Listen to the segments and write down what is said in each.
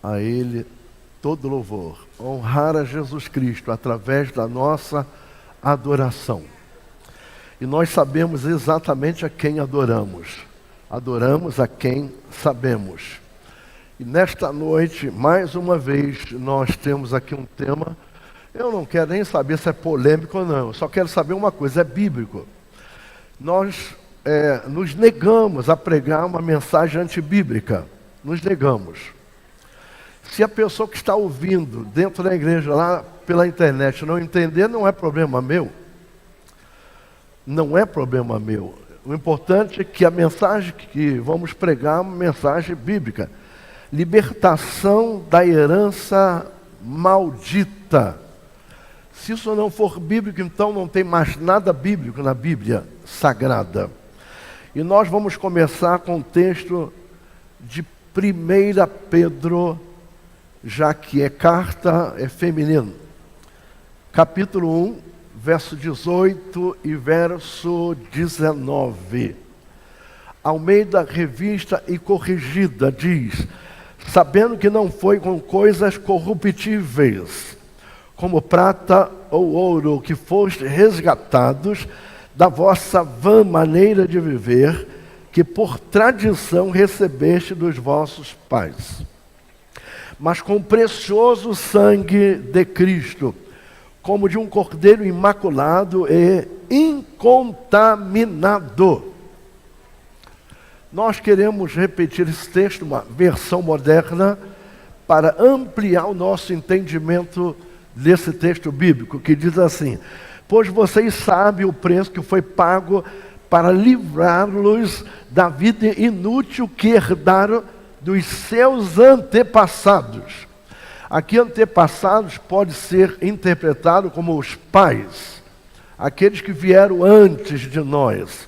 A Ele todo louvor. Honrar a Jesus Cristo através da nossa adoração. E nós sabemos exatamente a quem adoramos. Adoramos a quem sabemos. E nesta noite, mais uma vez, nós temos aqui um tema. Eu não quero nem saber se é polêmico ou não. Eu só quero saber uma coisa, é bíblico. Nós nos negamos a pregar uma mensagem antibíblica. Nos negamos. Se a pessoa que está ouvindo dentro da igreja, lá pela internet, não entender, não é problema meu. Não é problema meu. O importante é que a mensagem que vamos pregar é uma mensagem bíblica. Libertação da herança maldita. Se isso não for bíblico, então não tem mais nada bíblico na Bíblia Sagrada. E nós vamos começar com o texto de 1 Pedro, já que é carta, é feminino. Capítulo 1, verso 18 e verso 19. Almeida Revista e Corrigida diz: sabendo que não foi com coisas corruptíveis, como prata ou ouro, que foste resgatados da vossa vã maneira de viver, que por tradição recebeste dos vossos pais, mas com o precioso sangue de Cristo, como de um cordeiro imaculado e incontaminado. Nós queremos repetir esse texto, uma versão moderna, para ampliar o nosso entendimento desse texto bíblico, que diz assim: pois vocês sabem o preço que foi pago para livrá-los da vida inútil que herdaram dos seus antepassados. Aqui, antepassados pode ser interpretado como os pais, aqueles que vieram antes de nós,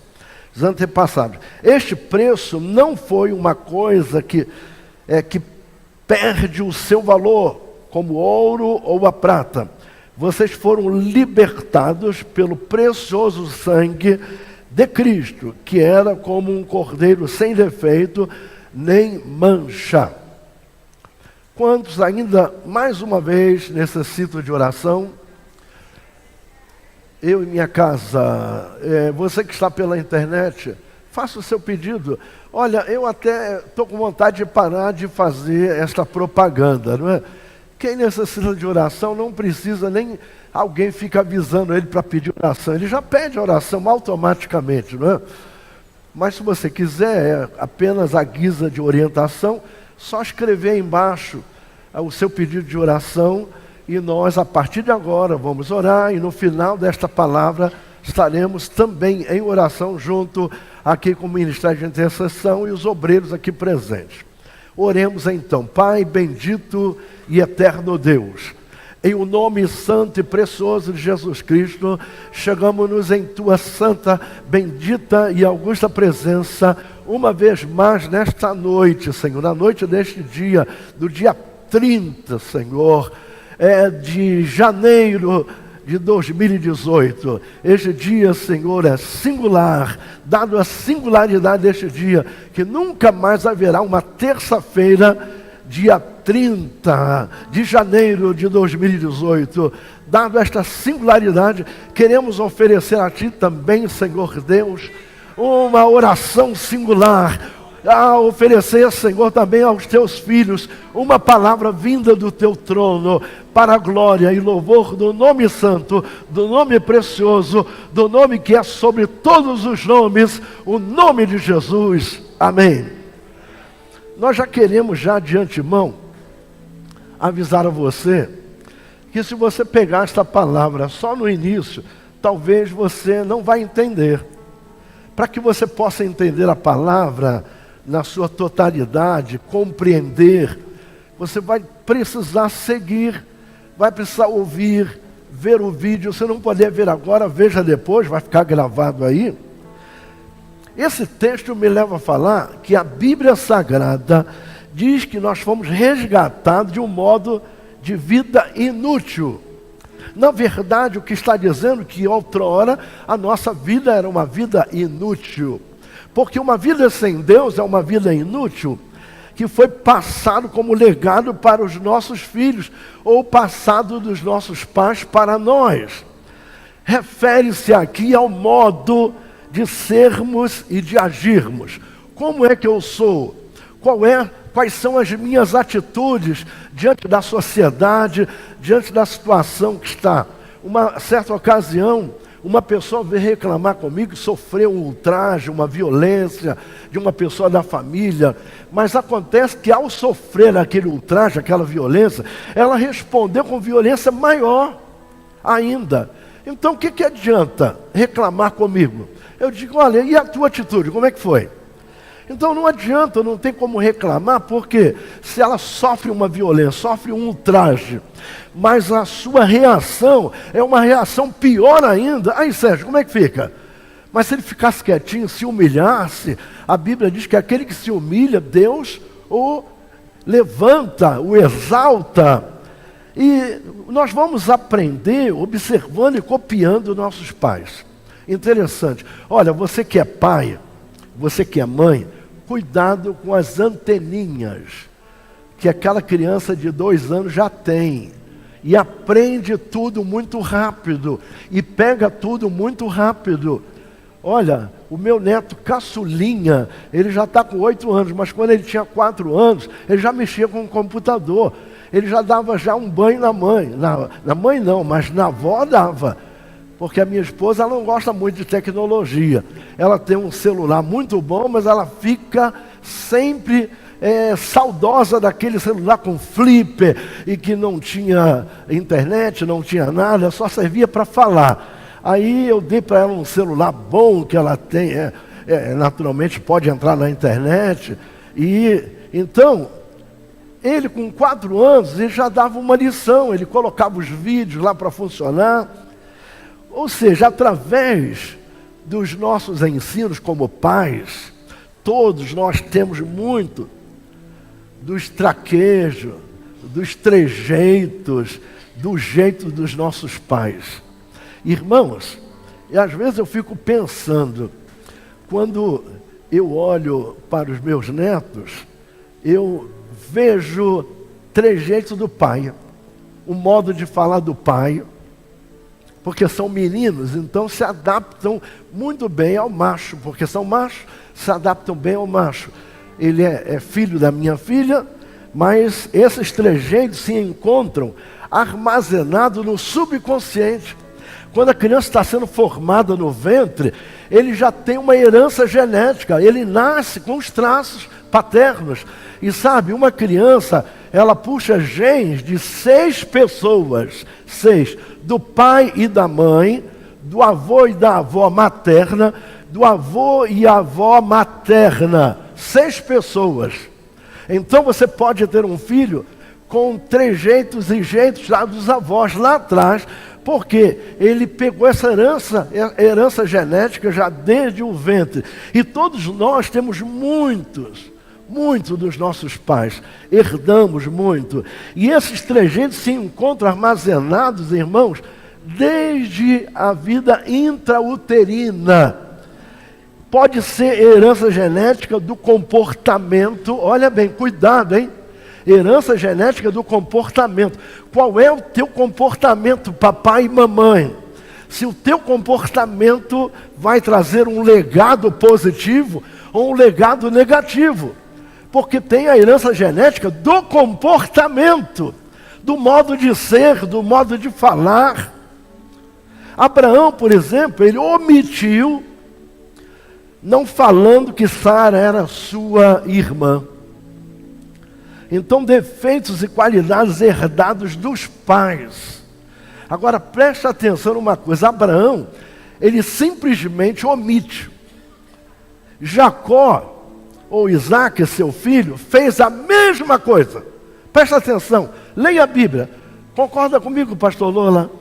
os antepassados. Este preço não foi uma coisa que perde o seu valor, como o ouro ou a prata. Vocês foram libertados pelo precioso sangue de Cristo, que era como um cordeiro sem defeito, nem mancha. Quantos ainda, mais uma vez, necessitam de oração? Eu e minha casa, você que está pela internet, faça o seu pedido. Olha, eu até estou com vontade de parar de fazer esta propaganda, não é? Quem necessita de oração não precisa nem alguém fica avisando ele para pedir oração. Ele já pede oração automaticamente, não é? Mas se você quiser, apenas a guisa de orientação, só escrever aí embaixo o seu pedido de oração e nós, a partir de agora, vamos orar e no final desta palavra estaremos também em oração junto aqui com o Ministério de Intercessão e os obreiros aqui presentes. Oremos então. Pai bendito e eterno Deus, em o nome santo e precioso de Jesus Cristo, chegamos-nos em Tua santa, bendita e augusta presença, uma vez mais nesta noite, Senhor, na noite deste dia, do dia 30, Senhor, de janeiro de 2018. Este dia, Senhor, é singular, dado a singularidade deste dia, que nunca mais haverá uma terça-feira, dia 30 de janeiro de 2018. Dado esta singularidade, queremos oferecer a Ti também, Senhor Deus, uma oração singular, a oferecer, Senhor, também aos Teus filhos, uma palavra vinda do Teu trono, para a glória e louvor do nome santo, do nome precioso, do nome que é sobre todos os nomes, o nome de Jesus. Amém. Nós já queremos, já de antemão, avisar a você, que se você pegar esta palavra só no início, talvez você não vai entender. Para que você possa entender a palavra na sua totalidade, compreender, você vai precisar seguir, vai precisar ouvir, ver o vídeo. Se não puder ver agora, veja depois, vai ficar gravado aí. Esse texto me leva a falar que a Bíblia Sagrada diz que nós fomos resgatados de um modo de vida inútil. Na verdade, o que está dizendo é que outrora a nossa vida era uma vida inútil. Porque uma vida sem Deus é uma vida inútil. que foi passado como legado para os nossos filhos, ou passado dos nossos pais para nós. Refere-se aqui ao modo de sermos e de agirmos. Como é que eu sou? Quais são as minhas atitudes diante da sociedade, diante da situação que está? Uma certa ocasião, uma pessoa veio reclamar comigo que sofreu um ultraje, uma violência de uma pessoa da família. Mas acontece que ao sofrer aquele ultraje, aquela violência, ela respondeu com violência maior ainda. Então o que adianta reclamar comigo? Eu digo, olha, e a tua atitude, como é que foi? Então não adianta, não tem como reclamar, porque se ela sofre uma violência, sofre um ultraje, mas a sua reação é uma reação pior ainda, aí Sérgio, como é que fica? Mas se ele ficasse quietinho, se humilhasse, a Bíblia diz que aquele que se humilha, Deus o levanta, o exalta. E nós vamos aprender observando e copiando nossos pais. Interessante. Olha, você que é pai, você que é mãe, cuidado com as anteninhas que aquela criança de 2 anos já tem. E aprende tudo muito rápido. E pega tudo muito rápido. Olha, o meu neto caçulinha, ele já está com 8 anos, mas quando ele tinha 4 anos, ele já mexia com o computador. Ele já dava um banho na mãe. Na mãe não, mas na avó dava. Porque a minha esposa ela não gosta muito de tecnologia. Ela tem um celular muito bom, mas ela fica sempre saudosa daquele celular com flipper e que não tinha internet, não tinha nada, só servia para falar. Aí eu dei para ela um celular bom que ela tem, naturalmente pode entrar na internet. E então, ele com 4 anos, ele já dava uma lição, ele colocava os vídeos lá para funcionar. Ou seja, através dos nossos ensinos como pais, todos nós temos muito dos traquejos, dos trejeitos, do jeito dos nossos pais. Irmãos, e às vezes eu fico pensando, quando eu olho para os meus netos, eu vejo trejeitos do pai, o modo de falar do pai, porque são meninos, então se adaptam muito bem ao macho, porque são machos, se adaptam bem ao macho. Ele é filho da minha filha, mas esses trejeitos se encontram armazenados no subconsciente. Quando a criança está sendo formada no ventre, ele já tem uma herança genética, ele nasce com os traços paternos. E sabe, uma criança, ela puxa genes de 6 pessoas, 6, do pai e da mãe, do avô e da avó materna, do avô e avó materna, 6 pessoas. Então você pode ter um filho com trejeitos e jeitos lá dos avós lá atrás, porque ele pegou essa herança genética já desde o ventre. E todos nós temos muito dos nossos pais, herdamos muito. E esses trejeitos se encontram armazenados, irmãos, desde a vida intrauterina. Pode ser herança genética do comportamento, olha bem, cuidado, hein? Herança genética do comportamento. Qual é o teu comportamento, papai e mamãe? Se o teu comportamento vai trazer um legado positivo ou um legado negativo. Porque tem a herança genética do comportamento, do modo de ser, do modo de falar. Abraão, por exemplo, ele omitiu, não falando que Sara era sua irmã. Então, defeitos e qualidades herdados dos pais. Agora, preste atenção numa coisa. Abraão, ele simplesmente omite. Jacó, ou Isaac, seu filho, fez a mesma coisa. Preste atenção, leia a Bíblia. Concorda comigo, pastor Lola?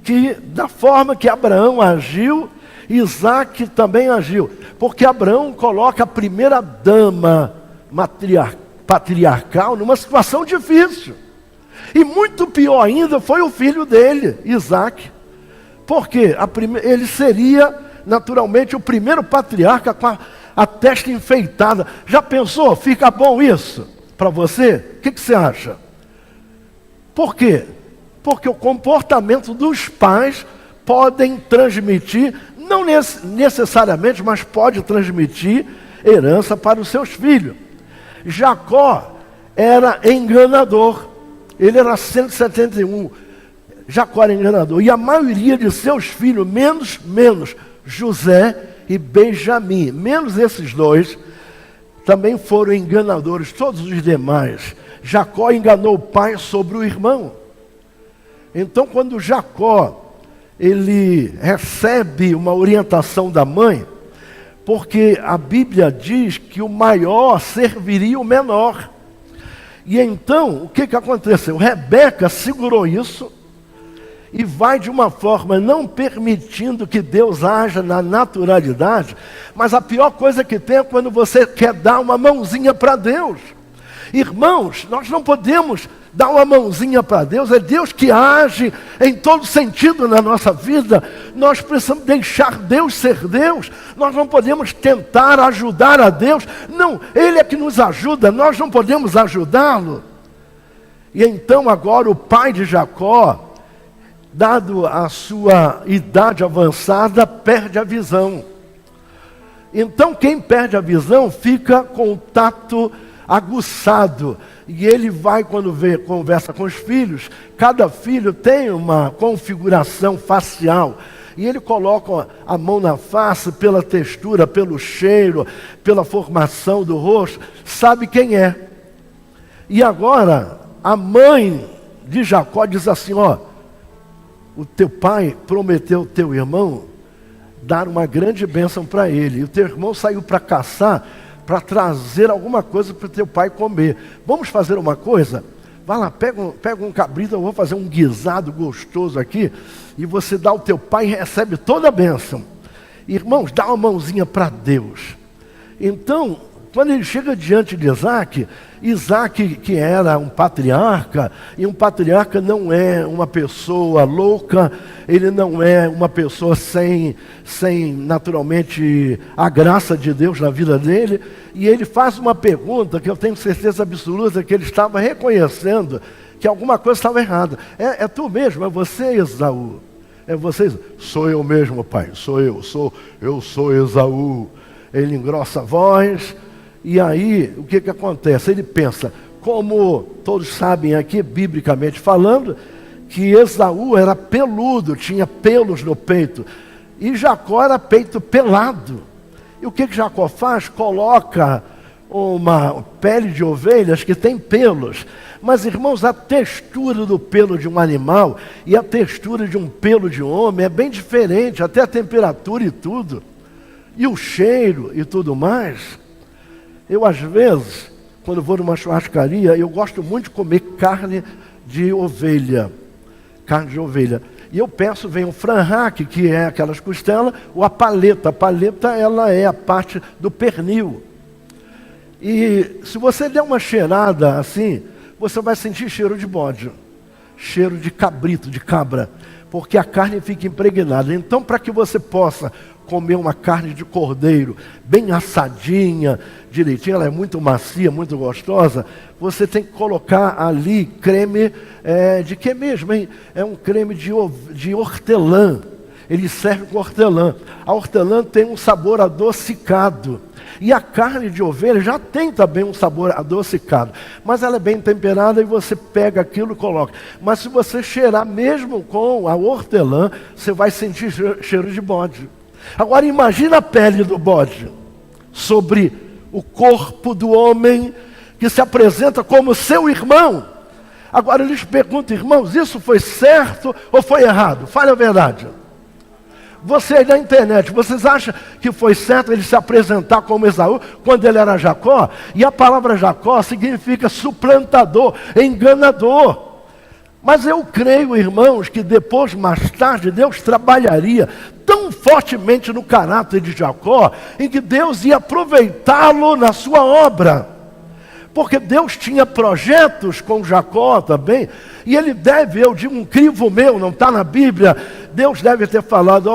Que da forma que Abraão agiu, Isaac também agiu. Porque Abraão coloca a primeira dama patriarcal numa situação difícil. E muito pior ainda foi o filho dele, Isaac. Porque ele seria naturalmente o primeiro patriarca com a testa enfeitada. Já pensou? Fica bom isso para você? O que você acha? Por quê? Porque o comportamento dos pais podem transmitir, não necessariamente, mas pode transmitir herança para os seus filhos. Jacó era enganador. Ele era 171. Jacó era enganador. E a maioria de seus filhos, menos José e Benjamim, menos esses dois, também foram enganadores. Todos os demais. Jacó enganou o pai sobre o irmão. Então, quando Jacó, ele recebe uma orientação da mãe, porque a Bíblia diz que o maior serviria o menor. E então, o que aconteceu? Rebeca segurou isso e vai de uma forma não permitindo que Deus haja na naturalidade, mas a pior coisa que tem é quando você quer dar uma mãozinha para Deus. Irmãos, nós não podemos dar uma mãozinha para Deus, é Deus que age em todo sentido na nossa vida. Nós precisamos deixar Deus ser Deus, nós não podemos tentar ajudar a Deus, não, Ele é que nos ajuda, nós não podemos ajudá-lo. E então agora o pai de Jacó, dado a sua idade avançada, perde a visão. Então quem perde a visão fica com o tato aguçado, e ele vai, quando conversa com os filhos, cada filho tem uma configuração facial, e ele coloca a mão na face pela textura, pelo cheiro, pela formação do rosto, sabe quem é. E agora a mãe de Jacó diz assim: ó, o teu pai prometeu ao teu irmão dar uma grande bênção para ele, e o teu irmão saiu para caçar, para trazer alguma coisa para o teu pai comer. Vamos fazer uma coisa? Vai lá, pega um cabrito, eu vou fazer um guisado gostoso aqui, e você dá ao teu pai e recebe toda a bênção. Irmãos, dá uma mãozinha para Deus. Então, quando ele chega diante de Isaac, que era um patriarca, e um patriarca não é uma pessoa louca, ele não é uma pessoa sem naturalmente a graça de Deus na vida dele, e ele faz uma pergunta que eu tenho certeza absoluta que ele estava reconhecendo que alguma coisa estava errada. É tu mesmo, é você, Esaú. É você, sou eu mesmo, pai, sou eu sou Esaú. Ele engrossa a voz. E aí, o que acontece? Ele pensa, como todos sabem aqui, biblicamente falando, que Esaú era peludo, tinha pelos no peito, e Jacó era peito pelado. E o que Jacó faz? Coloca uma pele de ovelhas que tem pelos. Mas, irmãos, a textura do pelo de um animal e a textura de um pelo de homem é bem diferente, até a temperatura e tudo, e o cheiro e tudo mais. Eu, às vezes, quando vou numa churrascaria, eu gosto muito de comer carne de ovelha. Carne de ovelha. E eu peço, vem o franhaque, que é aquelas costelas, ou a paleta. A paleta, ela é a parte do pernil. E se você der uma cheirada assim, você vai sentir cheiro de bode. Cheiro de cabrito, de cabra. Porque a carne fica impregnada. Então, para que você possa comer uma carne de cordeiro bem assadinha, direitinho, ela é muito macia, muito gostosa, você tem que colocar ali creme de que mesmo, hein? É um creme de hortelã. Ele serve com hortelã. A hortelã tem um sabor adocicado. E a carne de ovelha já tem também um sabor adocicado. Mas ela é bem temperada e você pega aquilo e coloca. Mas se você cheirar mesmo com a hortelã, você vai sentir cheiro de bode. Agora imagina a pele do bode sobre o corpo do homem que se apresenta como seu irmão. Agora eu lhes pergunto, irmãos, isso foi certo ou foi errado? Fale a verdade. Vocês na internet, vocês acham que foi certo ele se apresentar como Esaú quando ele era Jacó? E a palavra Jacó significa suplantador, enganador. Mas eu creio, irmãos, que depois, mais tarde, Deus trabalharia tão fortemente no caráter de Jacó, em que Deus ia aproveitá-lo na sua obra. Porque Deus tinha projetos com Jacó também, e ele deve, eu digo um crivo meu, não está na Bíblia, Deus deve ter falado,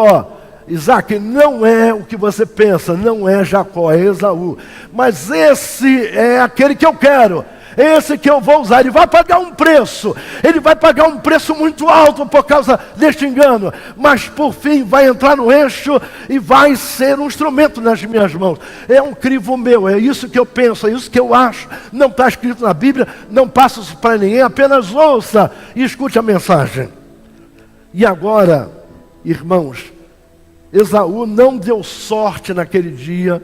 Isaac, não é o que você pensa, não é Jacó, é Esaú. Mas esse é aquele que eu quero, esse que eu vou usar. Ele vai pagar um preço, ele vai pagar um preço muito alto por causa deste engano. Mas por fim vai entrar no eixo e vai ser um instrumento nas minhas mãos. É um crivo meu, é isso que eu penso, é isso que eu acho. Não está escrito na Bíblia, não passo isso para ninguém, apenas ouça e escute a mensagem. E agora, irmãos, Esaú não deu sorte naquele dia.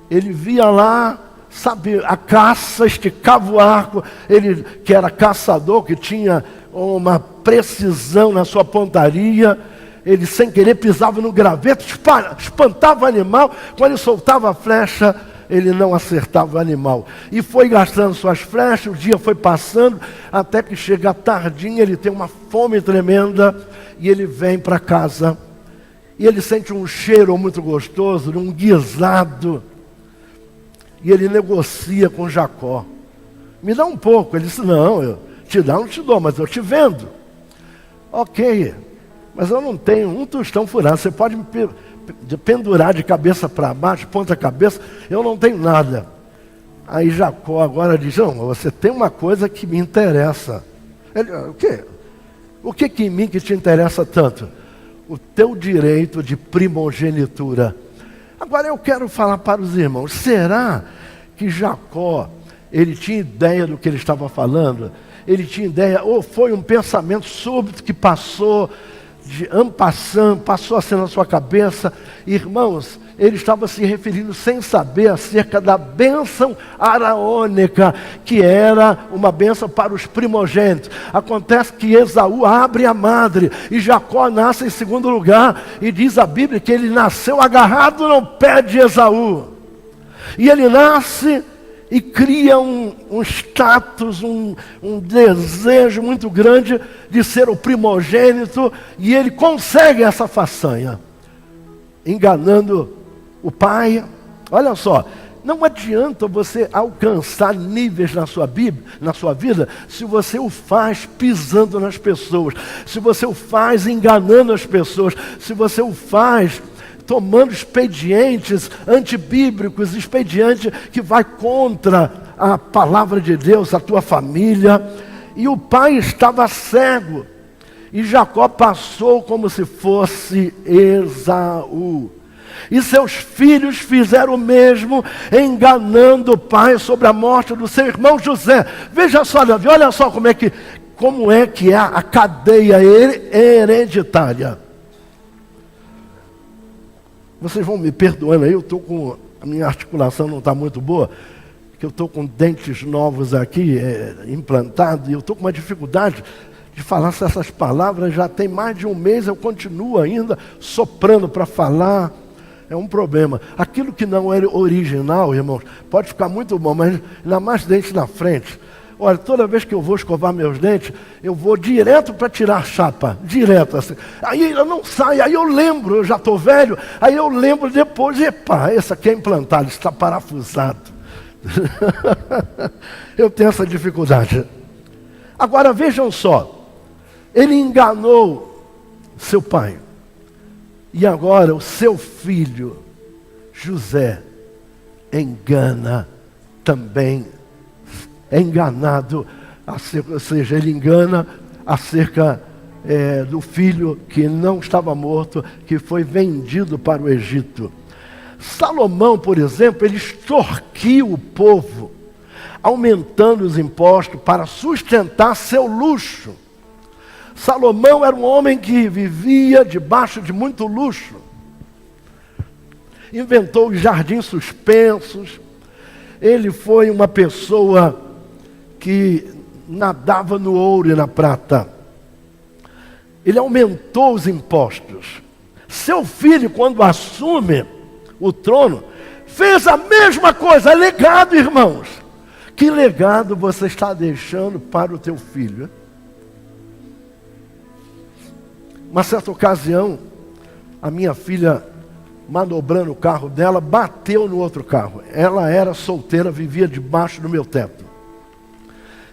Ele via lá, sabe, a caça, esticava o arco. Ele que era caçador, que tinha uma precisão na sua pontaria. Ele sem querer pisava no graveto, espantava o animal. Quando ele soltava a flecha, ele não acertava o animal. E foi gastando suas flechas, o dia foi passando, até que chega a tardinha, ele tem uma fome tremenda, e ele vem para casa. E ele sente um cheiro muito gostoso, um guisado. E ele negocia com Jacó. Me dá um pouco. Ele disse, não, eu te dou, não te dou, mas eu te vendo. Ok, mas eu não tenho um tostão furado. Você pode me pendurar de cabeça para baixo, ponta cabeça, eu não tenho nada. Aí Jacó agora diz, não, você tem uma coisa que me interessa. Ele, o quê? O que em mim que te interessa tanto? O teu direito de primogenitura. Agora eu quero falar para os irmãos, será que Jacó, ele tinha ideia do que ele estava falando? Ele tinha ideia, ou foi um pensamento súbito que passou, de en passant, passou assim na sua cabeça? Irmãos, ele estava se referindo sem saber acerca da bênção araônica, que era uma bênção para os primogênitos. Acontece que Esaú abre a madre e Jacó nasce em segundo lugar. E diz a Bíblia que ele nasceu agarrado no pé de Esaú. E ele nasce e cria um status, um desejo muito grande de ser o primogênito. E ele consegue essa façanha, enganando o pai. Olha só, não adianta você alcançar níveis na sua vida, se você o faz pisando nas pessoas, se você o faz enganando as pessoas, se você o faz tomando expedientes antibíblicos, expediente que vai contra a palavra de Deus, a tua família. E o pai estava cego, e Jacó passou como se fosse Esaú. E seus filhos fizeram o mesmo, enganando o pai sobre a morte do seu irmão José. Veja só, Davi, olha só como é que é a cadeia hereditária. Vocês vão me perdoando aí, a minha articulação não está muito boa, que eu estou com dentes novos aqui, implantados, e eu estou com uma dificuldade de falar essas palavras. Já tem mais de um mês, eu continuo ainda soprando para falar. É um problema. Aquilo que não é original, irmãos, pode ficar muito bom, mas ainda mais dente na frente. Olha, toda vez que eu vou escovar meus dentes, eu vou direto para tirar a chapa, direto assim. Aí eu não sai, aí eu lembro, eu já estou velho, aí eu lembro depois, epa, esse aqui é implantado, está parafusado. Eu tenho essa dificuldade. Agora vejam só, ele enganou seu pai. E agora o seu filho, José, engana também, é enganado, ou seja, ele engana acerca do filho que não estava morto, que foi vendido para o Egito. Salomão, por exemplo, ele extorquiu o povo, aumentando os impostos para sustentar seu luxo. Salomão era um homem que vivia debaixo de muito luxo. Inventou os jardins suspensos. Ele foi uma pessoa que nadava no ouro e na prata. Ele aumentou os impostos. Seu filho, quando assume o trono, fez a mesma coisa. Legado, irmãos. Que legado você está deixando para o teu filho? Uma certa ocasião, a minha filha, manobrando o carro dela, bateu no outro carro. Ela era solteira, vivia debaixo do meu teto.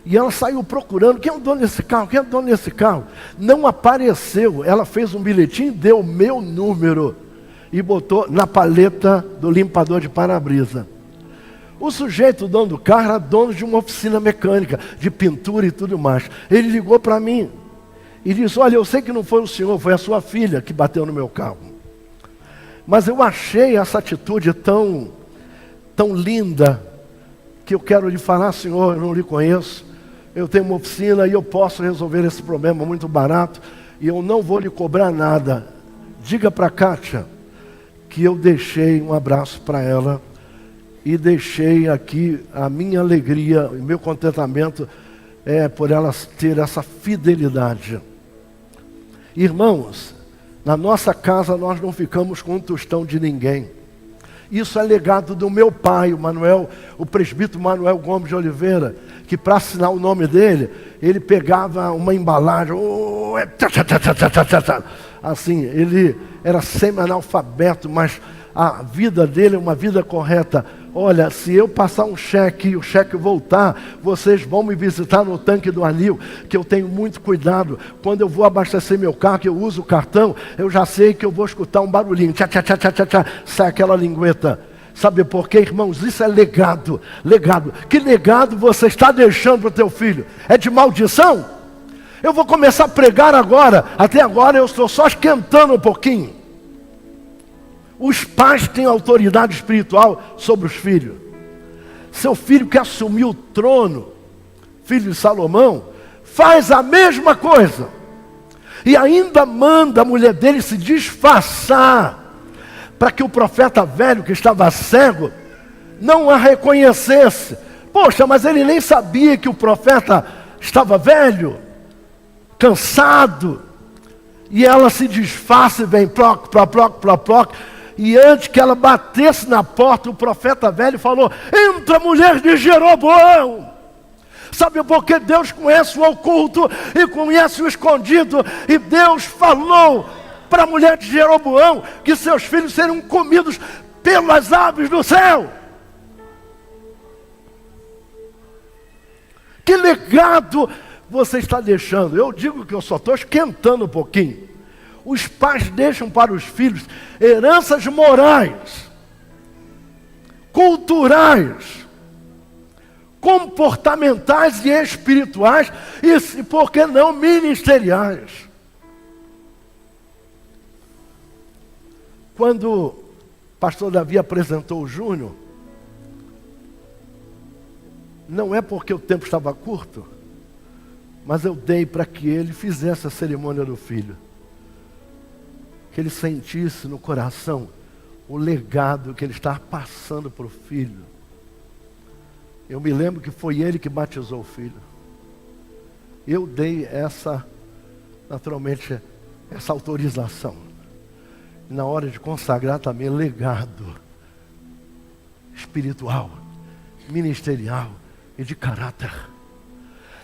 E ela saiu procurando, quem é o dono desse carro? Quem é o dono desse carro? Não apareceu. Ela fez um bilhetinho, deu o meu número. e botou na paleta do limpador de para-brisa. O sujeito, o dono do carro, era dono de uma oficina mecânica, de pintura e tudo mais. Ele ligou para mim e disse: olha, eu sei que não foi o senhor, foi a sua filha que bateu no meu carro. Mas eu achei essa atitude tão linda, que eu quero lhe falar: senhor, eu não lhe conheço, eu tenho uma oficina e eu posso resolver esse problema muito barato, e eu não vou lhe cobrar nada. Diga para a Kátia que eu deixei um abraço para ela, e deixei aqui a minha alegria, o meu contentamento por ela ter essa fidelidade. Irmãos, na nossa casa nós não ficamos com um tostão de ninguém. Isso é legado do meu pai, o presbítero Manuel Gomes de Oliveira, que para assinar o nome dele, ele pegava uma embalagem, assim, ele era semi-analfabeto, mas a vida dele é uma vida correta. Olha, se eu passar um cheque e o cheque voltar, vocês vão me visitar no tanque do anil, que eu tenho muito cuidado. Quando eu vou abastecer meu carro, que eu uso o cartão, eu já sei que eu vou escutar um barulhinho. Tchá, tchá, tchá, tchá, tchá, sai aquela lingueta. Sabe por quê, irmãos? Isso é legado. Legado. Que legado você está deixando para o teu filho? É de maldição? Eu vou começar a pregar agora. Até agora eu estou só esquentando um pouquinho. Os pais têm autoridade espiritual sobre os filhos. Seu filho que assumiu o trono, filho de Salomão, faz a mesma coisa. E ainda manda a mulher dele se disfarçar, para que o profeta velho que estava cego não a reconhecesse. Poxa, mas ele nem sabia que o profeta estava velho, cansado. E ela se disfarça e vem ploc, ploc, ploc, ploc, ploc. E antes que ela batesse na porta, o profeta velho falou: entra, mulher de Jeroboão. Sabe por que Deus conhece o oculto e conhece o escondido? E Deus falou para a mulher de Jeroboão que seus filhos seriam comidos pelas aves do céu. Que legado você está deixando? Eu digo que eu só estou esquentando um pouquinho. Os pais deixam para os filhos heranças morais, culturais, comportamentais e espirituais, e por que não ministeriais. Quando o pastor Davi apresentou o Júnior, não é porque o tempo estava curto, mas eu dei para que ele fizesse a cerimônia do filho. Que ele sentisse no coração o legado que ele está passando para o filho. Eu me lembro que foi ele que batizou o filho. Eu dei naturalmente, essa autorização. Na hora de consagrar também legado espiritual, ministerial e de caráter.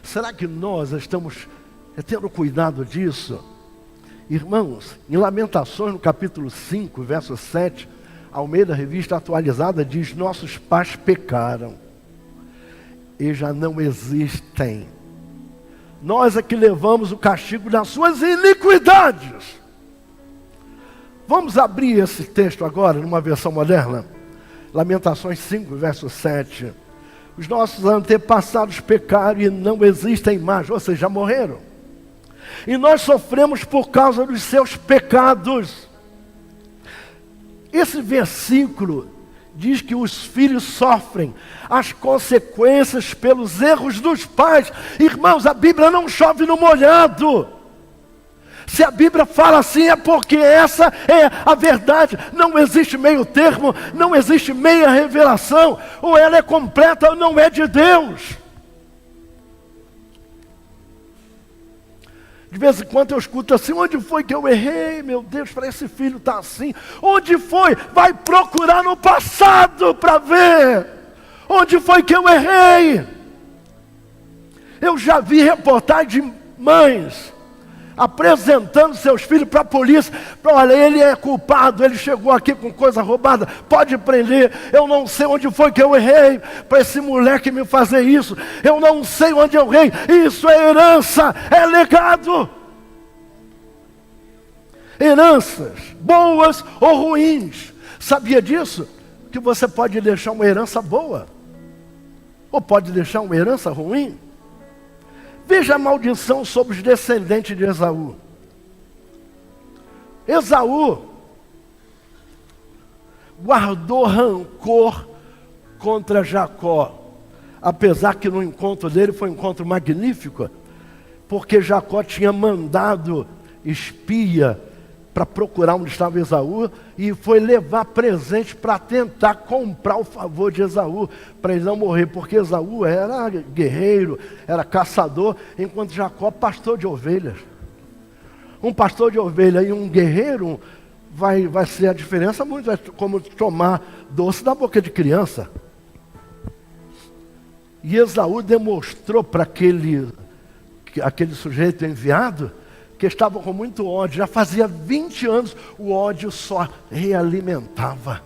Será que nós estamos tendo cuidado disso? Irmãos, em Lamentações, no capítulo 5, verso 7, Almeida Revista Atualizada diz: nossos pais pecaram e já não existem. Nós é que levamos o castigo das suas iniquidades. Vamos abrir esse texto agora, numa versão moderna. Lamentações 5, verso 7. Os nossos antepassados pecaram e não existem mais, ou seja, já morreram. E nós sofremos por causa dos seus pecados. Esse versículo diz que os filhos sofrem as consequências pelos erros dos pais. Irmãos, a Bíblia não chove no molhado. Se a Bíblia fala assim, é porque essa é a verdade. Não existe meio termo, não existe meia revelação. Ou ela é completa ou não é de Deus. De vez em quando eu escuto assim: onde foi que eu errei? Meu Deus, para esse filho estar assim. Onde foi? Vai procurar no passado para ver. Onde foi que eu errei? Eu já vi reportagem de mães apresentando seus filhos para a polícia. Olha, ele é culpado, ele chegou aqui com coisa roubada, pode prender. Eu não sei onde foi que eu errei para esse moleque me fazer isso. Eu não sei onde eu errei. Isso é herança, é legado. heranças, boas ou ruins. Sabia disso? Que você pode deixar uma herança boa, ou pode deixar uma herança ruim. Veja a maldição sobre os descendentes de Esaú. Esaú guardou rancor contra Jacó, apesar que no encontro dele foi um encontro magnífico, porque Jacó tinha mandado espia para procurar onde estava Esaú e foi levar presente para tentar comprar o favor de Esaú, para ele não morrer, porque Esaú era guerreiro, era caçador, enquanto Jacó pastor de ovelhas. Um pastor de ovelha e um guerreiro vai ser a diferença muito, é como tomar doce da boca de criança. E Esaú demonstrou para aquele sujeito enviado que estava com muito ódio. Já fazia 20 anos, o ódio só realimentava.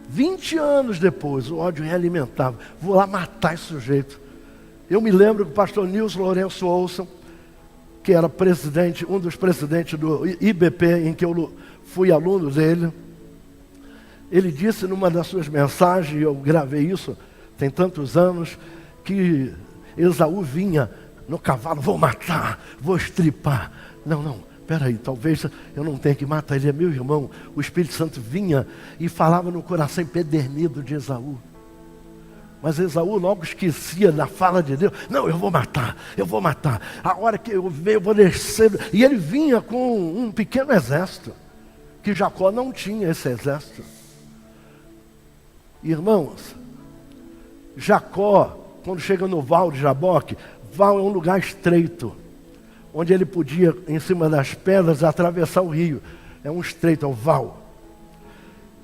20 anos depois, o ódio realimentava. Vou lá matar esse sujeito. Eu me lembro que o pastor Nilson Lourenço Olson, que era presidente, um dos presidentes do IBP, em que eu fui aluno dele, ele disse numa das suas mensagens, eu gravei isso tem tantos anos, que Esaú vinha no cavalo, vou matar, vou estripar. Não, peraí, talvez eu não tenha que matar, ele é meu irmão. O Espírito Santo vinha e falava no coração empedernido de Esaú. Mas Esaú logo esquecia da fala de Deus. Não, eu vou matar. A hora que eu ver, eu vou descer. E ele vinha com um pequeno exército, que Jacó não tinha esse exército. Irmãos, Jacó, quando chega no Val de Jaboque, Val é um lugar estreito, onde ele podia, em cima das pedras, atravessar o rio. É um estreito, é o Val.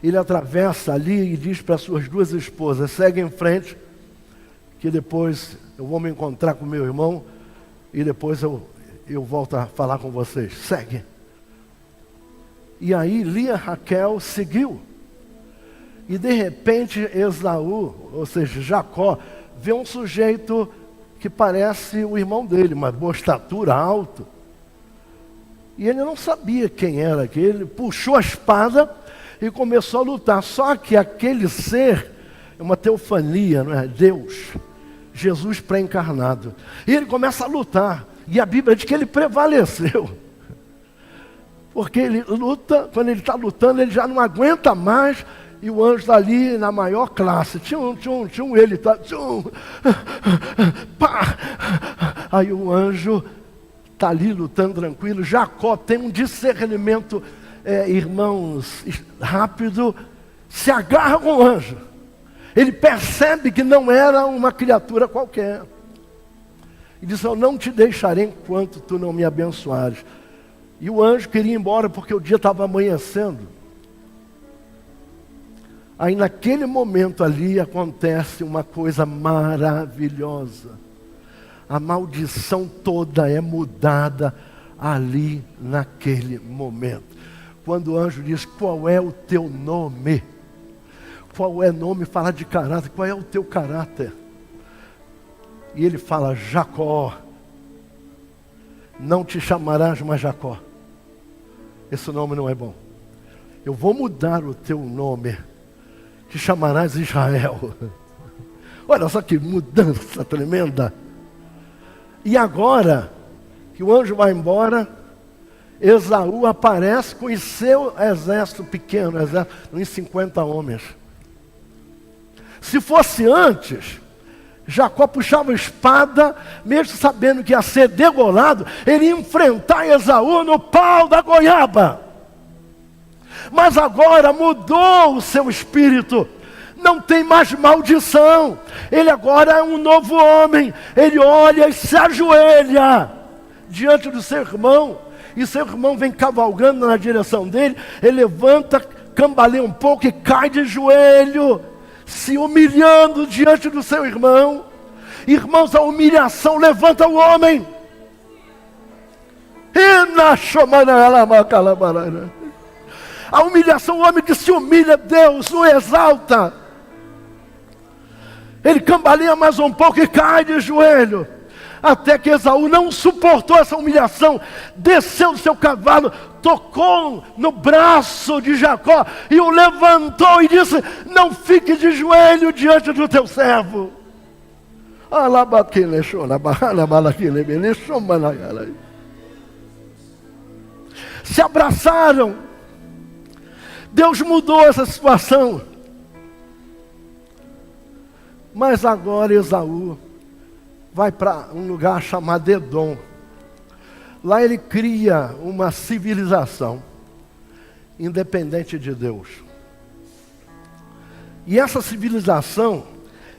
Ele atravessa ali e diz para suas duas esposas, segue em frente, que depois eu vou me encontrar com meu irmão, e depois eu volto a falar com vocês. Segue. E aí Lia Raquel seguiu. E de repente Esaú, ou seja, Jacó, vê um sujeito que parece o irmão dele, uma boa estatura, alto. E ele não sabia quem era aquele, puxou a espada e começou a lutar. Só que aquele ser é uma teofania, não é? Deus, Jesus pré-encarnado. E ele começa a lutar. E a Bíblia diz que ele prevaleceu. Porque ele luta, quando ele está lutando, ele já não aguenta mais. E o anjo está ali na maior classe. Tchum, ele está. Pá! Aí o anjo está ali lutando tranquilo. Jacó tem um discernimento, irmãos, rápido. Se agarra com o anjo. Ele percebe que não era uma criatura qualquer. E diz: eu não te deixarei enquanto tu não me abençoares. E o anjo queria ir embora porque o dia estava amanhecendo. Aí naquele momento ali acontece uma coisa maravilhosa. A maldição toda é mudada ali naquele momento. Quando o anjo diz: qual é o teu nome? Qual é o nome? Fala de caráter. Qual é o teu caráter? E ele fala: Jacó. Não te chamarás mais Jacó. Esse nome não é bom. Eu vou mudar o teu nome. Te chamarás Israel. Olha só que mudança tremenda. E agora que o anjo vai embora, Esaú aparece com o seu exército pequeno, exército uns 50 homens. Se fosse antes, Jacó puxava a espada, mesmo sabendo que ia ser degolado, ele ia enfrentar Esaú no pau da goiaba. Mas agora mudou o seu espírito. Não tem mais maldição. Ele agora é um novo homem. Ele olha e se ajoelha diante do seu irmão. E seu irmão vem cavalgando na direção dele. Ele levanta, cambaleia um pouco e cai de joelho, se humilhando diante do seu irmão. Irmãos, a humilhação levanta o homem. A humilhação, o homem que se humilha, Deus o exalta. Ele cambaleia mais um pouco e cai de joelho. até que Esaú não suportou essa humilhação, desceu do seu cavalo, tocou no braço de Jacó e o levantou e disse: não fique de joelho diante do teu servo. Se abraçaram. Deus mudou essa situação. Mas agora Esaú vai para um lugar chamado Edom. Lá ele cria uma civilização independente de Deus. E essa civilização,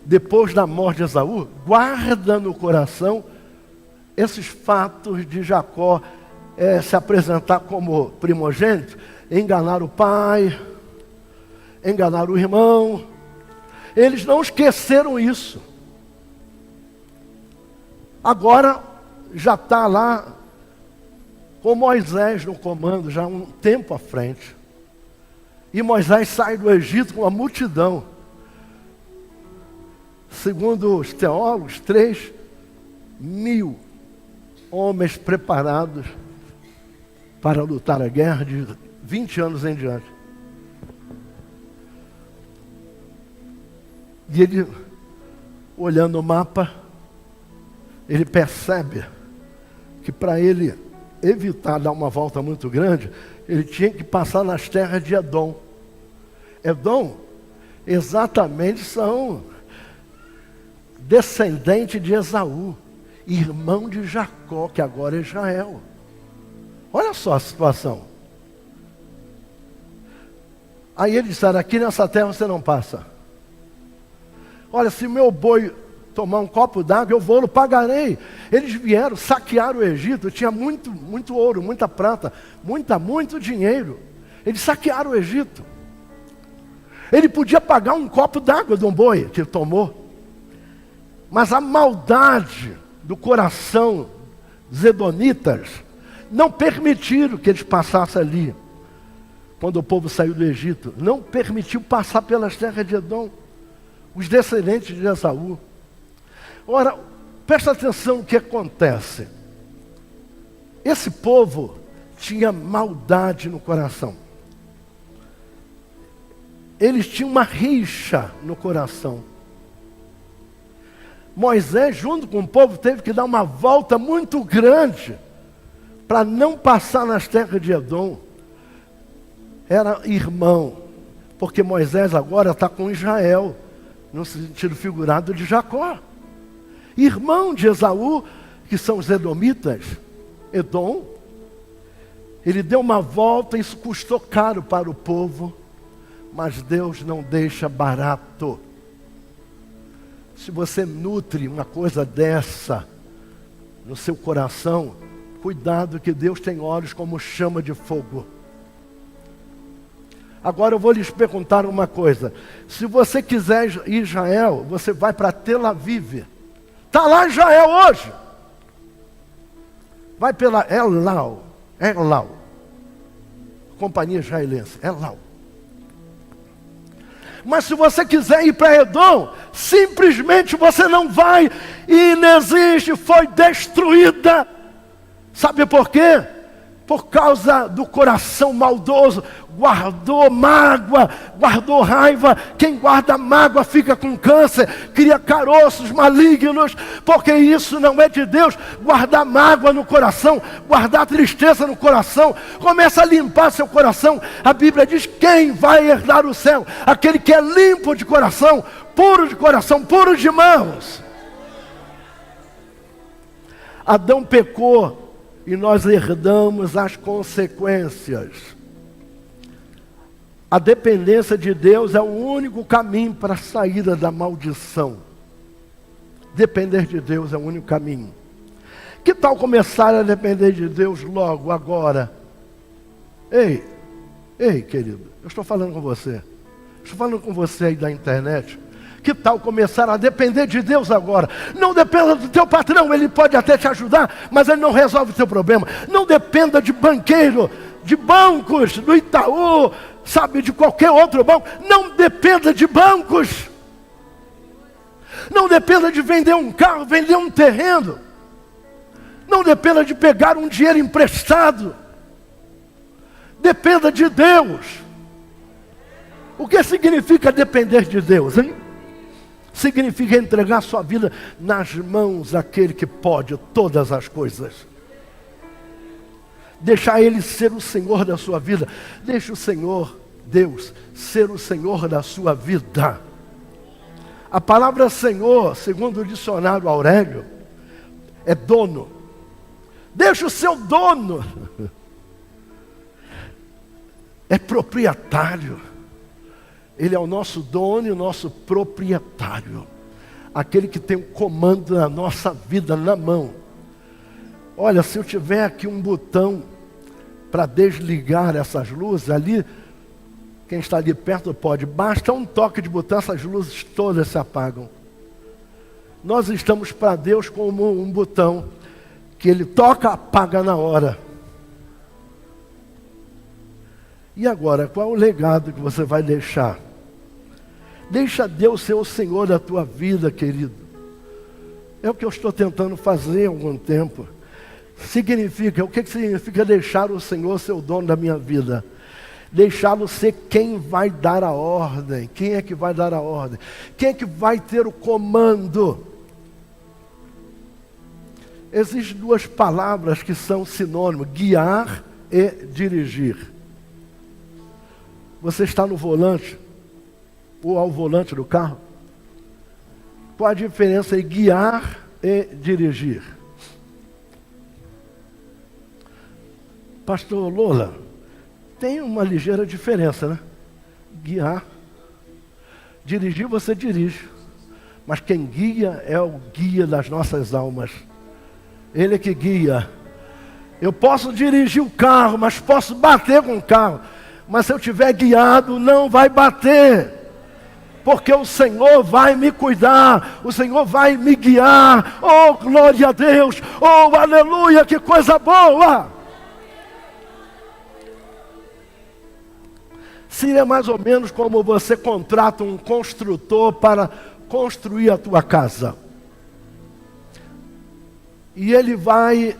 depois da morte de Esaú, guarda no coração esses fatos de Jacó se apresentar como primogênito, enganar o pai, enganar o irmão. Eles não esqueceram isso. Agora já está lá com Moisés no comando, já um tempo à frente. E Moisés sai do Egito com uma multidão. Segundo os teólogos, 3.000 homens preparados para lutar a guerra de 20 anos em diante. E ele, olhando o mapa, ele percebe que para ele evitar dar uma volta muito grande, ele tinha que passar nas terras de Edom. Edom, exatamente, são descendentes de Esaú, irmão de Jacó, que agora é Israel. Olha só a situação. Aí eles disseram: aqui nessa terra você não passa. Olha, se meu boi tomar um copo d'água, eu vou, pagarei. Eles vieram, saquearam o Egito, tinha muito ouro, muita prata, muito dinheiro. Eles saquearam o Egito. Ele podia pagar um copo d'água de um boi que ele tomou. Mas a maldade do coração dos edonitas não permitiram que eles passassem ali. Quando o povo saiu do Egito, não permitiu passar pelas terras de Edom, os descendentes de Esaú. Ora, presta atenção no que acontece. Esse povo tinha maldade no coração. Eles tinham uma rixa no coração. Moisés, junto com o povo, teve que dar uma volta muito grande para não passar nas terras de Edom. Era irmão, porque Moisés agora está com Israel, no sentido figurado de Jacó. Irmão de Esaú, que são os edomitas, Edom. Ele deu uma volta, isso custou caro para o povo, mas Deus não deixa barato. Se você nutre uma coisa dessa no seu coração, cuidado que Deus tem olhos como chama de fogo. Agora eu vou lhes perguntar uma coisa. Se você quiser ir a Israel, você vai para Tel Aviv. Está lá Israel hoje. Vai pela El-Lau. Companhia israelense, El-Lau. Mas se você quiser ir para Edom, simplesmente você não vai. E não existe, foi destruída. Sabe por quê? Por causa do coração maldoso. Guardou mágoa, guardou raiva. Quem guarda mágoa fica com câncer, cria caroços malignos, porque isso não é de Deus. Guardar mágoa no coração, guardar tristeza no coração, começa a limpar seu coração. A Bíblia diz: quem vai herdar o céu? Aquele que é limpo de coração, puro de mãos. Adão pecou e nós herdamos as consequências. A dependência de Deus é o único caminho para a saída da maldição. Depender de Deus é o único caminho. Que tal começar a depender de Deus logo, agora? Ei, querido, eu estou falando com você. Estou falando com você aí da internet. Que tal começar a depender de Deus agora? Não dependa do teu patrão, ele pode até te ajudar, mas ele não resolve o teu problema. Não dependa de banqueiro, de bancos, do Itaú, sabe, de qualquer outro banco. Não dependa de bancos. Não dependa de vender um carro, vender um terreno. Não dependa de pegar um dinheiro emprestado. Dependa de Deus. O que significa depender de Deus, hein? Significa entregar sua vida nas mãos daquele que pode todas as coisas. Deixar Ele ser o Senhor da sua vida. Deixe o Senhor, Deus, ser o Senhor da sua vida. A palavra Senhor, segundo o dicionário Aurélio, é dono. Deixa o seu dono. É proprietário. Ele é o nosso dono e o nosso proprietário. Aquele que tem o comando da nossa vida na mão. Olha, se eu tiver aqui um botão para desligar essas luzes, ali, quem está ali perto pode. Basta um toque de botão, essas luzes todas se apagam. Nós estamos para Deus como um botão que Ele toca, apaga na hora. E agora, qual é o legado que você vai deixar? Deixa Deus ser o Senhor da tua vida, querido. É o que eu estou tentando fazer há algum tempo. O que significa deixar o Senhor ser o dono da minha vida? Deixá-lo ser quem vai dar a ordem. Quem é que vai dar a ordem? Quem é que vai ter o comando? Existem duas palavras que são sinônimos: guiar e dirigir. Você está no volante, ou ao volante do carro? Qual a diferença entre guiar e dirigir? Pastor Lola, tem uma ligeira diferença, né? Guiar. Dirigir você dirige. Mas quem guia é o guia das nossas almas. Ele é que guia. Eu posso dirigir o carro, mas posso bater com o carro. Mas se eu estiver guiado, não vai bater. Porque o Senhor vai me cuidar. O Senhor vai me guiar. Oh, glória a Deus. Oh, aleluia, que coisa boa. Seria mais ou menos como você contrata um construtor para construir a tua casa. E ele vai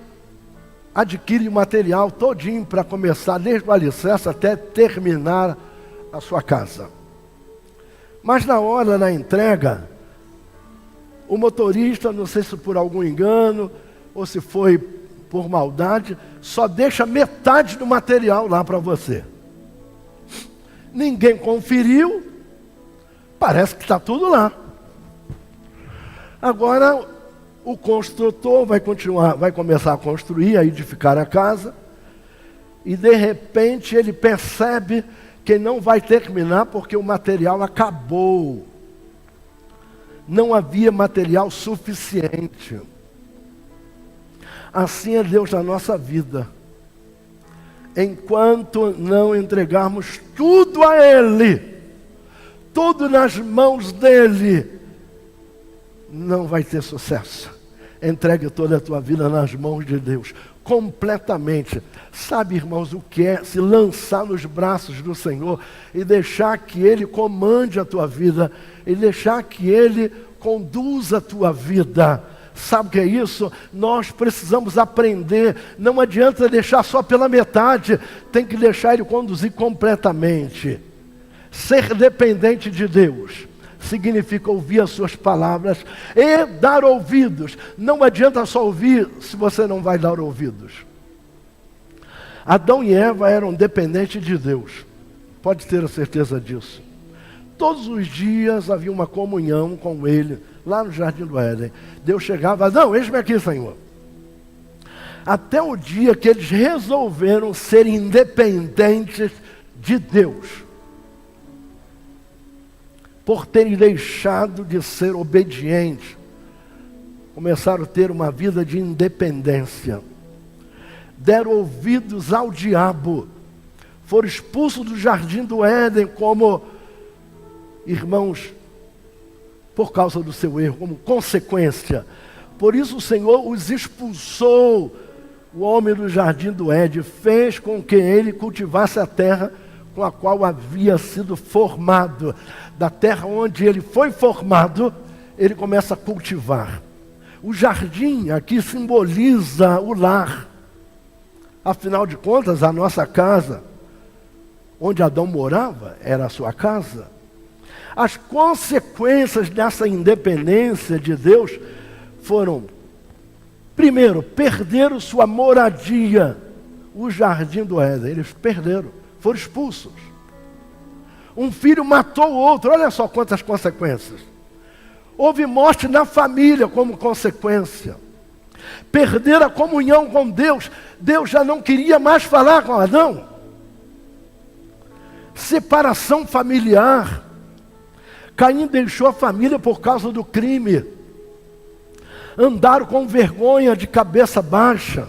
adquirir o material todinho para começar, desde o alicerce até terminar a sua casa. Mas na hora da entrega, o motorista, não sei se por algum engano, ou se foi por maldade, só deixa metade do material lá para você. Ninguém conferiu, parece que está tudo lá. Agora, o construtor vai começar a construir, a edificar a casa, e de repente ele percebe que não vai terminar porque o material acabou. Não havia material suficiente. Assim é Deus na nossa vida. Enquanto não entregarmos tudo a Ele, tudo nas mãos dEle, não vai ter sucesso. Entregue toda a tua vida nas mãos de Deus, completamente. Sabe, irmãos, o que é se lançar nos braços do Senhor e deixar que Ele comande a tua vida, e deixar que Ele conduza a tua vida. Sabe o que é isso? Nós precisamos aprender. Não adianta deixar só pela metade. Tem que deixar Ele conduzir completamente. Ser dependente de Deus significa ouvir as suas palavras e dar ouvidos. Não adianta só ouvir se você não vai dar ouvidos. Adão e Eva eram dependentes de Deus. Pode ter a certeza disso. Todos os dias havia uma comunhão com Ele, lá no Jardim do Éden. Deus chegava, não, eis-me aqui, Senhor. Até o dia que eles resolveram ser independentes de Deus. Por terem deixado de ser obedientes, começaram a ter uma vida de independência. Deram ouvidos ao diabo. Foram expulsos do Jardim do Éden como irmãos, por causa do seu erro, como consequência. Por isso o Senhor os expulsou, o homem do Jardim do Éden, fez com que ele cultivasse a terra com a qual havia sido formado. Da terra onde ele foi formado, ele começa a cultivar. O jardim aqui simboliza o lar. Afinal de contas, a nossa casa, onde Adão morava, era a sua casa. As consequências dessa independência de Deus foram, primeiro, perderam sua moradia, o jardim do Éden. Eles perderam, foram expulsos. Um filho matou o outro, olha só quantas consequências. Houve morte na família como consequência. Perderam a comunhão com Deus. Deus já não queria mais falar com Adão. Separação familiar. Caim deixou a família por causa do crime. Andaram com vergonha, de cabeça baixa.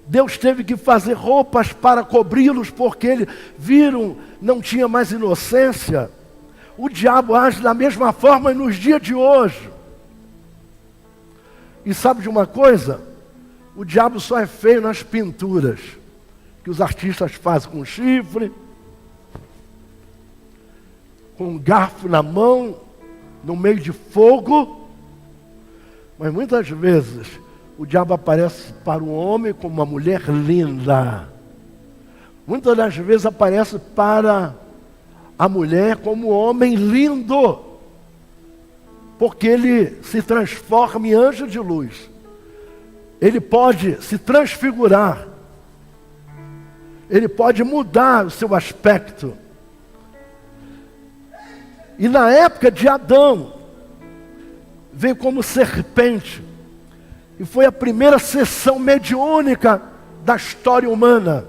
Deus teve que fazer roupas para cobri-los, porque eles viram, não tinha mais inocência. O diabo age da mesma forma nos dias de hoje. E sabe de uma coisa? O diabo só é feio nas pinturas que os artistas fazem com chifre, com um garfo na mão, no meio de fogo. Mas muitas vezes o diabo aparece para o homem como uma mulher linda. Muitas das vezes aparece para a mulher como um homem lindo, porque ele se transforma em anjo de luz. Ele pode se transfigurar. Ele pode mudar o seu aspecto. E na época de Adão, veio como serpente. E foi a primeira sessão mediúnica da história humana,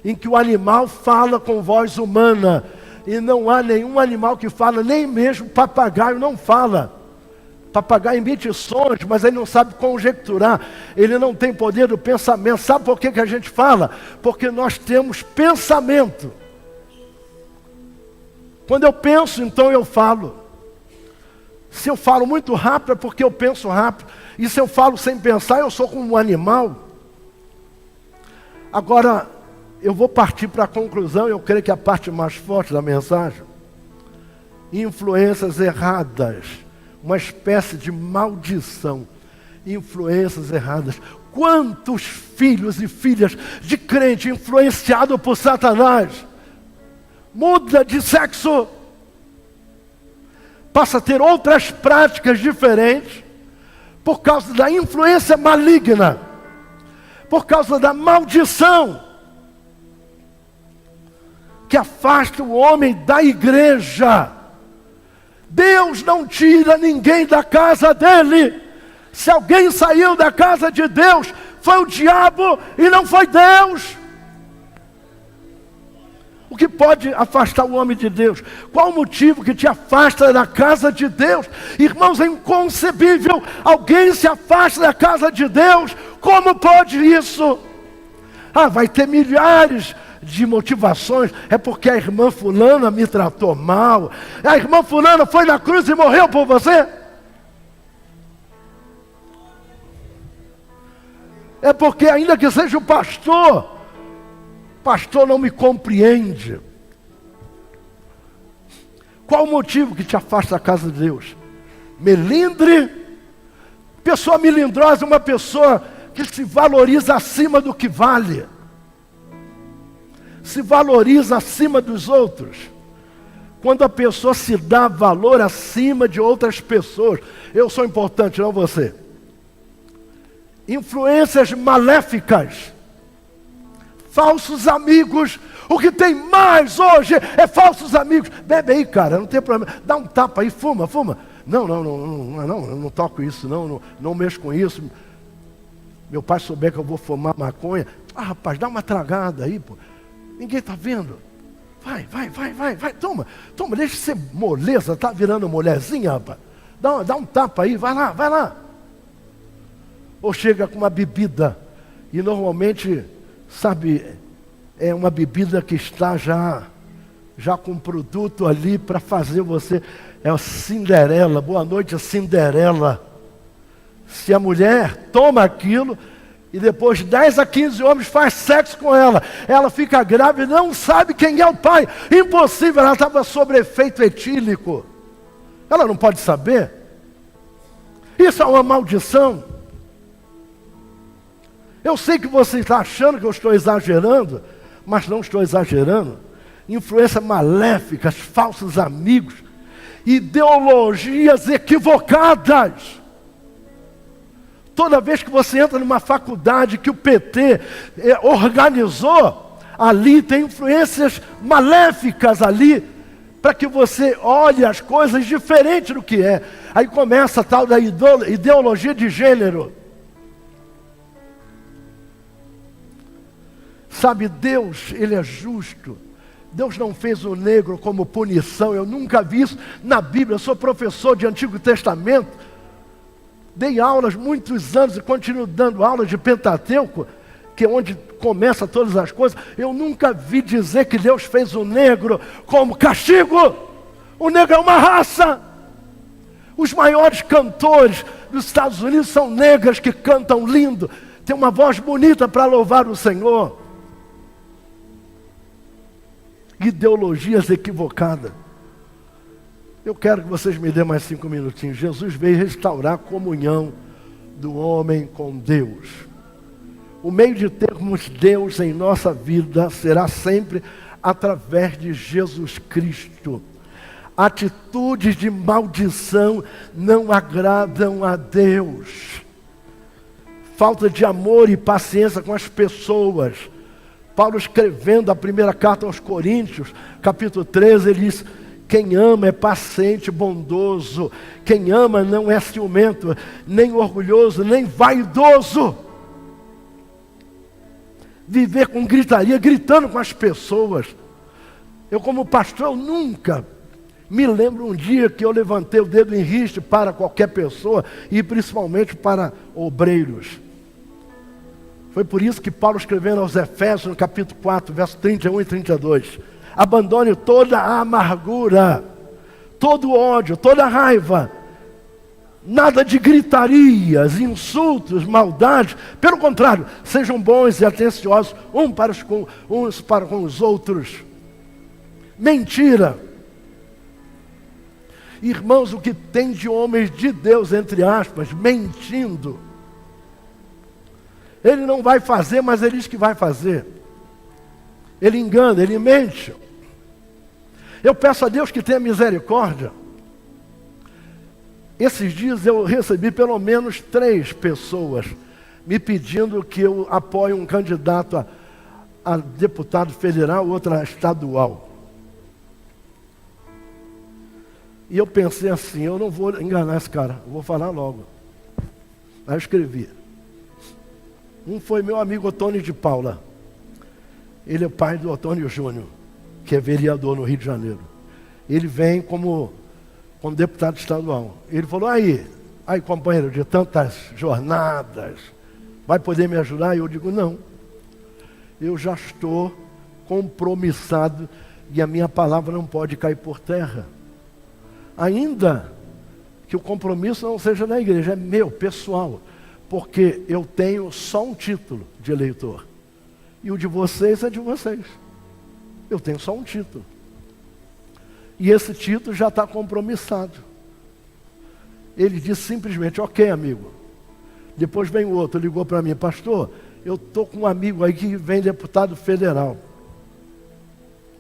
em que o animal fala com voz humana. E não há nenhum animal que fala, nem mesmo papagaio não fala. Papagaio emite sons, mas ele não sabe conjecturar. Ele não tem poder do pensamento. Sabe por que a gente fala? Porque nós temos pensamento. Quando eu penso, então eu falo. Se eu falo muito rápido, é porque eu penso rápido. E se eu falo sem pensar, eu sou como um animal. Agora, eu vou partir para a conclusão, eu creio que é a parte mais forte da mensagem. Influências erradas. Uma espécie de maldição. Influências erradas. Quantos filhos e filhas de crente influenciados por Satanás muda de sexo, passa a ter outras práticas diferentes, por causa da influência maligna, por causa da maldição, que afasta o homem da igreja. Deus não tira ninguém da casa dele. Se alguém saiu da casa de Deus, foi o diabo e não foi Deus. O que pode afastar o homem de Deus? Qual o motivo que te afasta da casa de Deus? Irmãos, é inconcebível. Alguém se afasta da casa de Deus. Como pode isso? Vai ter milhares de motivações. É porque a irmã fulana me tratou mal. A irmã fulana foi na cruz e morreu por você. É porque ainda que seja o pastor não me compreende. Qual o motivo que te afasta da casa de Deus? Melindre. Pessoa melindrosa é uma pessoa que se valoriza acima do que vale. Se valoriza acima dos outros. Quando a pessoa se dá valor acima de outras pessoas. Eu sou importante, não você. Influências maléficas. Falsos amigos. O que tem mais hoje é falsos amigos. Bebe aí, cara, não tem problema. Dá um tapa aí, fuma. Não, eu não toco isso, não mexo com isso. Meu pai souber que eu vou fumar maconha. Rapaz, dá uma tragada aí, pô. Ninguém está vendo. Vai, toma, deixa de ser moleza, tá virando mulherzinha, rapaz. Dá um tapa aí, vai lá. Ou chega com uma bebida, e normalmente, sabe, é uma bebida que está já com produto ali para fazer você, é a Cinderela, boa noite, a Cinderela. Se a mulher toma aquilo, e depois de 10 a 15 homens faz sexo com ela, ela fica grávida e não sabe quem é o pai. Impossível, ela estava sob efeito etílico. Ela não pode saber. Isso é uma maldição. Eu sei que você está achando que eu estou exagerando, mas não estou exagerando. Influência maléfica, falsos amigos, ideologias equivocadas. Toda vez que você entra numa faculdade que o PT organizou, ali tem influências maléficas ali, para que você olhe as coisas diferente do que é. Aí começa a tal da ideologia de gênero. Sabe, Deus, Ele é justo. Deus não fez o negro como punição. Eu nunca vi isso na Bíblia. Eu sou professor de Antigo Testamento. Dei aulas muitos anos e continuo dando aulas de Pentateuco, que é onde começa todas as coisas. Eu nunca vi dizer que Deus fez o negro como castigo. O negro é uma raça. Os maiores cantores dos Estados Unidos são negras que cantam lindo, tem uma voz bonita para louvar o Senhor. Ideologias equivocadas. Eu quero que vocês me dêem mais 5 minutinhos. Jesus veio restaurar a comunhão do homem com Deus. O meio de termos Deus em nossa vida será sempre através de Jesus Cristo. Atitudes de maldição não agradam a Deus. Falta de amor e paciência com as pessoas. Paulo, escrevendo a primeira carta aos Coríntios, capítulo 13, ele diz: quem ama é paciente, bondoso. Quem ama não é ciumento, nem orgulhoso, nem vaidoso. Viver com gritaria, gritando com as pessoas. Eu, como pastor, eu nunca me lembro um dia que eu levantei o dedo em riste para qualquer pessoa, e principalmente para obreiros. Foi por isso que Paulo, escrevendo aos Efésios, no capítulo 4, versos 31 e 32, abandone toda a amargura, todo ódio, toda raiva, nada de gritarias, insultos, maldades. Pelo contrário, sejam bons e atenciosos uns para com os outros. Mentira. Irmãos, o que tem de homens de Deus, entre aspas, mentindo. Ele não vai fazer, mas ele diz que vai fazer. Ele engana, ele mente. Eu peço a Deus que tenha misericórdia. Esses dias eu recebi pelo menos 3 pessoas me pedindo que eu apoie um candidato a deputado federal, outro a estadual. E eu pensei assim, eu não vou enganar esse cara, eu vou falar logo. Aí eu escrevi. Um foi meu amigo Otônio de Paula. Ele é pai do Otônio Júnior, que é vereador no Rio de Janeiro. Ele vem como deputado estadual. Ele falou, aí companheiro, de tantas jornadas, vai poder me ajudar? E eu digo, não. Eu já estou compromissado e a minha palavra não pode cair por terra. Ainda que o compromisso não seja na igreja, é meu, pessoal. Porque eu tenho só um título de eleitor. E o de vocês é de vocês. Eu tenho só um título. E esse título já está compromissado. Ele disse simplesmente, ok, amigo. Depois vem o outro, ligou para mim, pastor, eu estou com um amigo aí que vem deputado federal.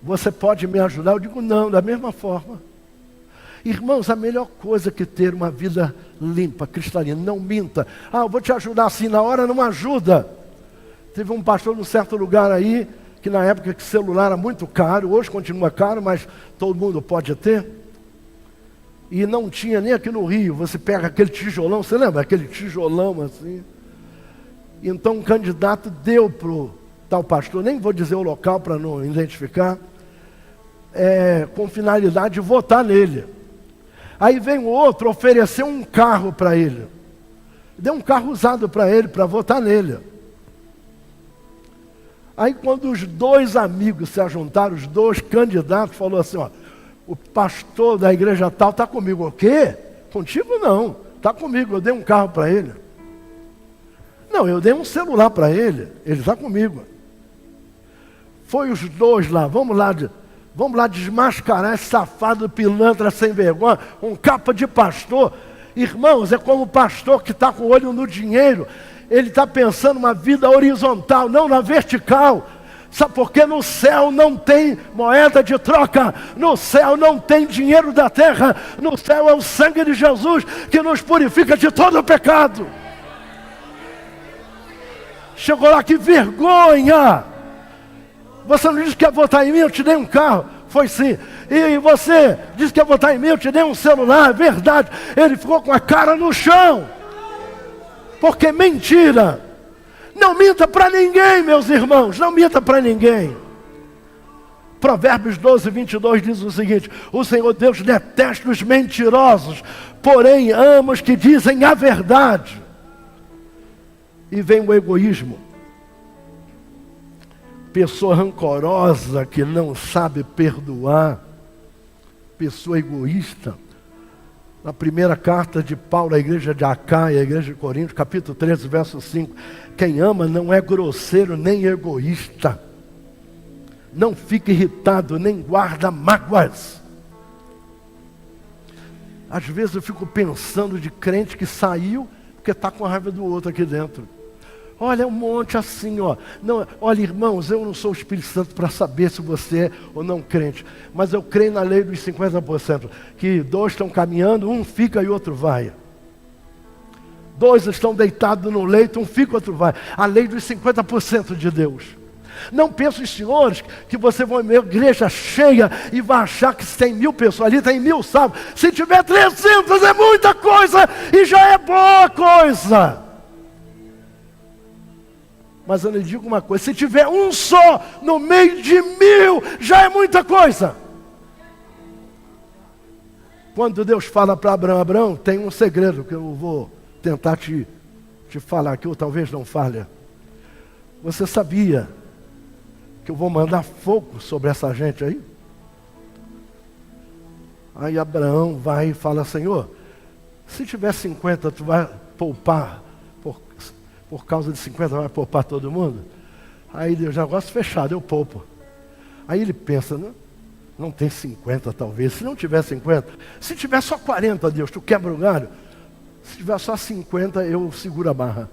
Você pode me ajudar? Eu digo, não, da mesma forma. Irmãos, a melhor coisa que ter uma vida limpa, cristalina, não minta. Eu vou te ajudar assim, na hora não ajuda. Teve um pastor num certo lugar aí, que na época que celular era muito caro, hoje continua caro, mas todo mundo pode ter. E não tinha nem aqui no Rio, você pega aquele tijolão, você lembra? Aquele tijolão assim. Então um candidato deu para o tal pastor, nem vou dizer o local para não identificar, com finalidade de votar nele. Aí vem o outro, ofereceu um carro para ele. Deu um carro usado para ele, para votar nele. Aí quando os 2 amigos se ajuntaram, os 2 candidatos, falou assim, o pastor da igreja tal está comigo. O quê? Contigo não, está comigo, eu dei um carro para ele. Não, eu dei um celular para ele está comigo. Foi os 2 lá, vamos lá desmascarar esse safado pilantra sem vergonha, um capa de pastor. Irmãos, é como o pastor que está com o olho no dinheiro. Ele está pensando uma vida horizontal, não na vertical. Sabe por quê? No céu não tem moeda de troca. No céu não tem dinheiro da terra. No céu é o sangue de Jesus que nos purifica de todo o pecado. Chegou lá, que vergonha! Você não disse que ia votar em mim, eu te dei um carro. Foi sim. E você disse que ia votar em mim, eu te dei um celular. É verdade. Ele ficou com a cara no chão. Porque mentira. Não minta para ninguém, meus irmãos. Não minta para ninguém. Provérbios 12, 22 diz o seguinte: o Senhor Deus detesta os mentirosos, porém ama os que dizem a verdade. E vem o egoísmo. Pessoa rancorosa que não sabe perdoar. Pessoa egoísta. Na primeira carta de Paulo à igreja de Acaia, à igreja de Corinto, capítulo 13, verso 5. Quem ama não é grosseiro nem egoísta. Não fica irritado, nem guarda mágoas. Às vezes eu fico pensando de crente que saiu porque está com a raiva do outro aqui dentro. Olha, um monte assim, ó. Não, olha, irmãos, eu não sou o Espírito Santo para saber se você é ou não crente. Mas eu creio na lei dos 50%. Que 2 estão caminhando, um fica e outro vai. 2 estão deitados no leito, um fica e outro vai. A lei dos 50% de Deus. Não pensem, senhores, que você vai ver igreja cheia e vai achar que se tem 1000 pessoas ali, tem 1000 salvos. Se tiver 300 é muita coisa e já é boa coisa. Mas eu lhe digo uma coisa, se tiver um só no meio de 1000, já é muita coisa. Quando Deus fala para Abraão, Abraão, tem um segredo que eu vou tentar te falar, que eu talvez não fale. Você sabia que eu vou mandar fogo sobre essa gente aí? Aí Abraão vai e fala, Senhor, se tiver 50, tu vai poupar por causa de 50, vai poupar todo mundo? Aí Deus, negócio fechado, eu poupo. Aí ele pensa, não tem 50 talvez, se não tiver 50, se tiver só 40, Deus, tu quebra o galho? Se tiver só 50, eu seguro a barra.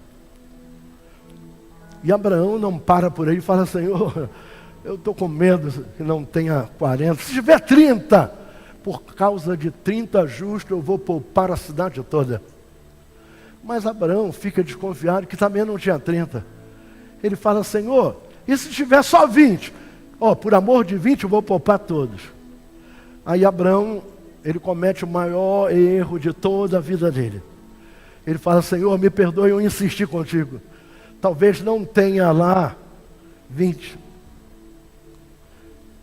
E Abraão não para por aí e fala, Senhor, eu estou com medo que não tenha 40, se tiver 30, por causa de 30 justos eu vou poupar a cidade toda. Mas Abraão fica desconfiado que também não tinha 30. Ele fala, Senhor, e se tiver só 20? Por amor de 20 eu vou poupar todos. Aí Abraão, ele comete o maior erro de toda a vida dele. Ele fala, Senhor, me perdoe eu insistir contigo. Talvez não tenha lá 20.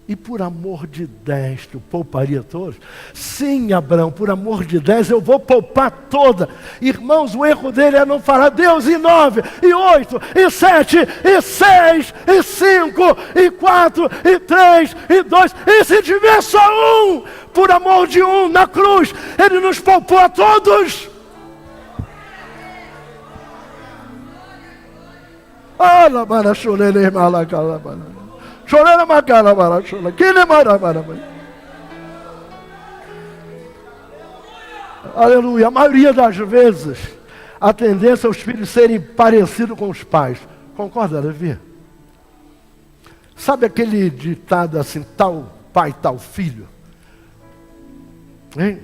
E por amor de 10, tu pouparia todos? Sim, Abraão, por amor de 10 eu vou poupar toda. Irmãos, o erro dele é não falar Deus e 9, e 8, e 7, e 6, e 5, e 4, e 3, e 2. E se tiver só um, por amor de um, na cruz, ele nos poupou a todos. Aleluia. A maioria das vezes a tendência é os filhos serem parecidos com os pais. Concorda, Levi? Sabe aquele ditado assim, tal pai, tal filho? Hein?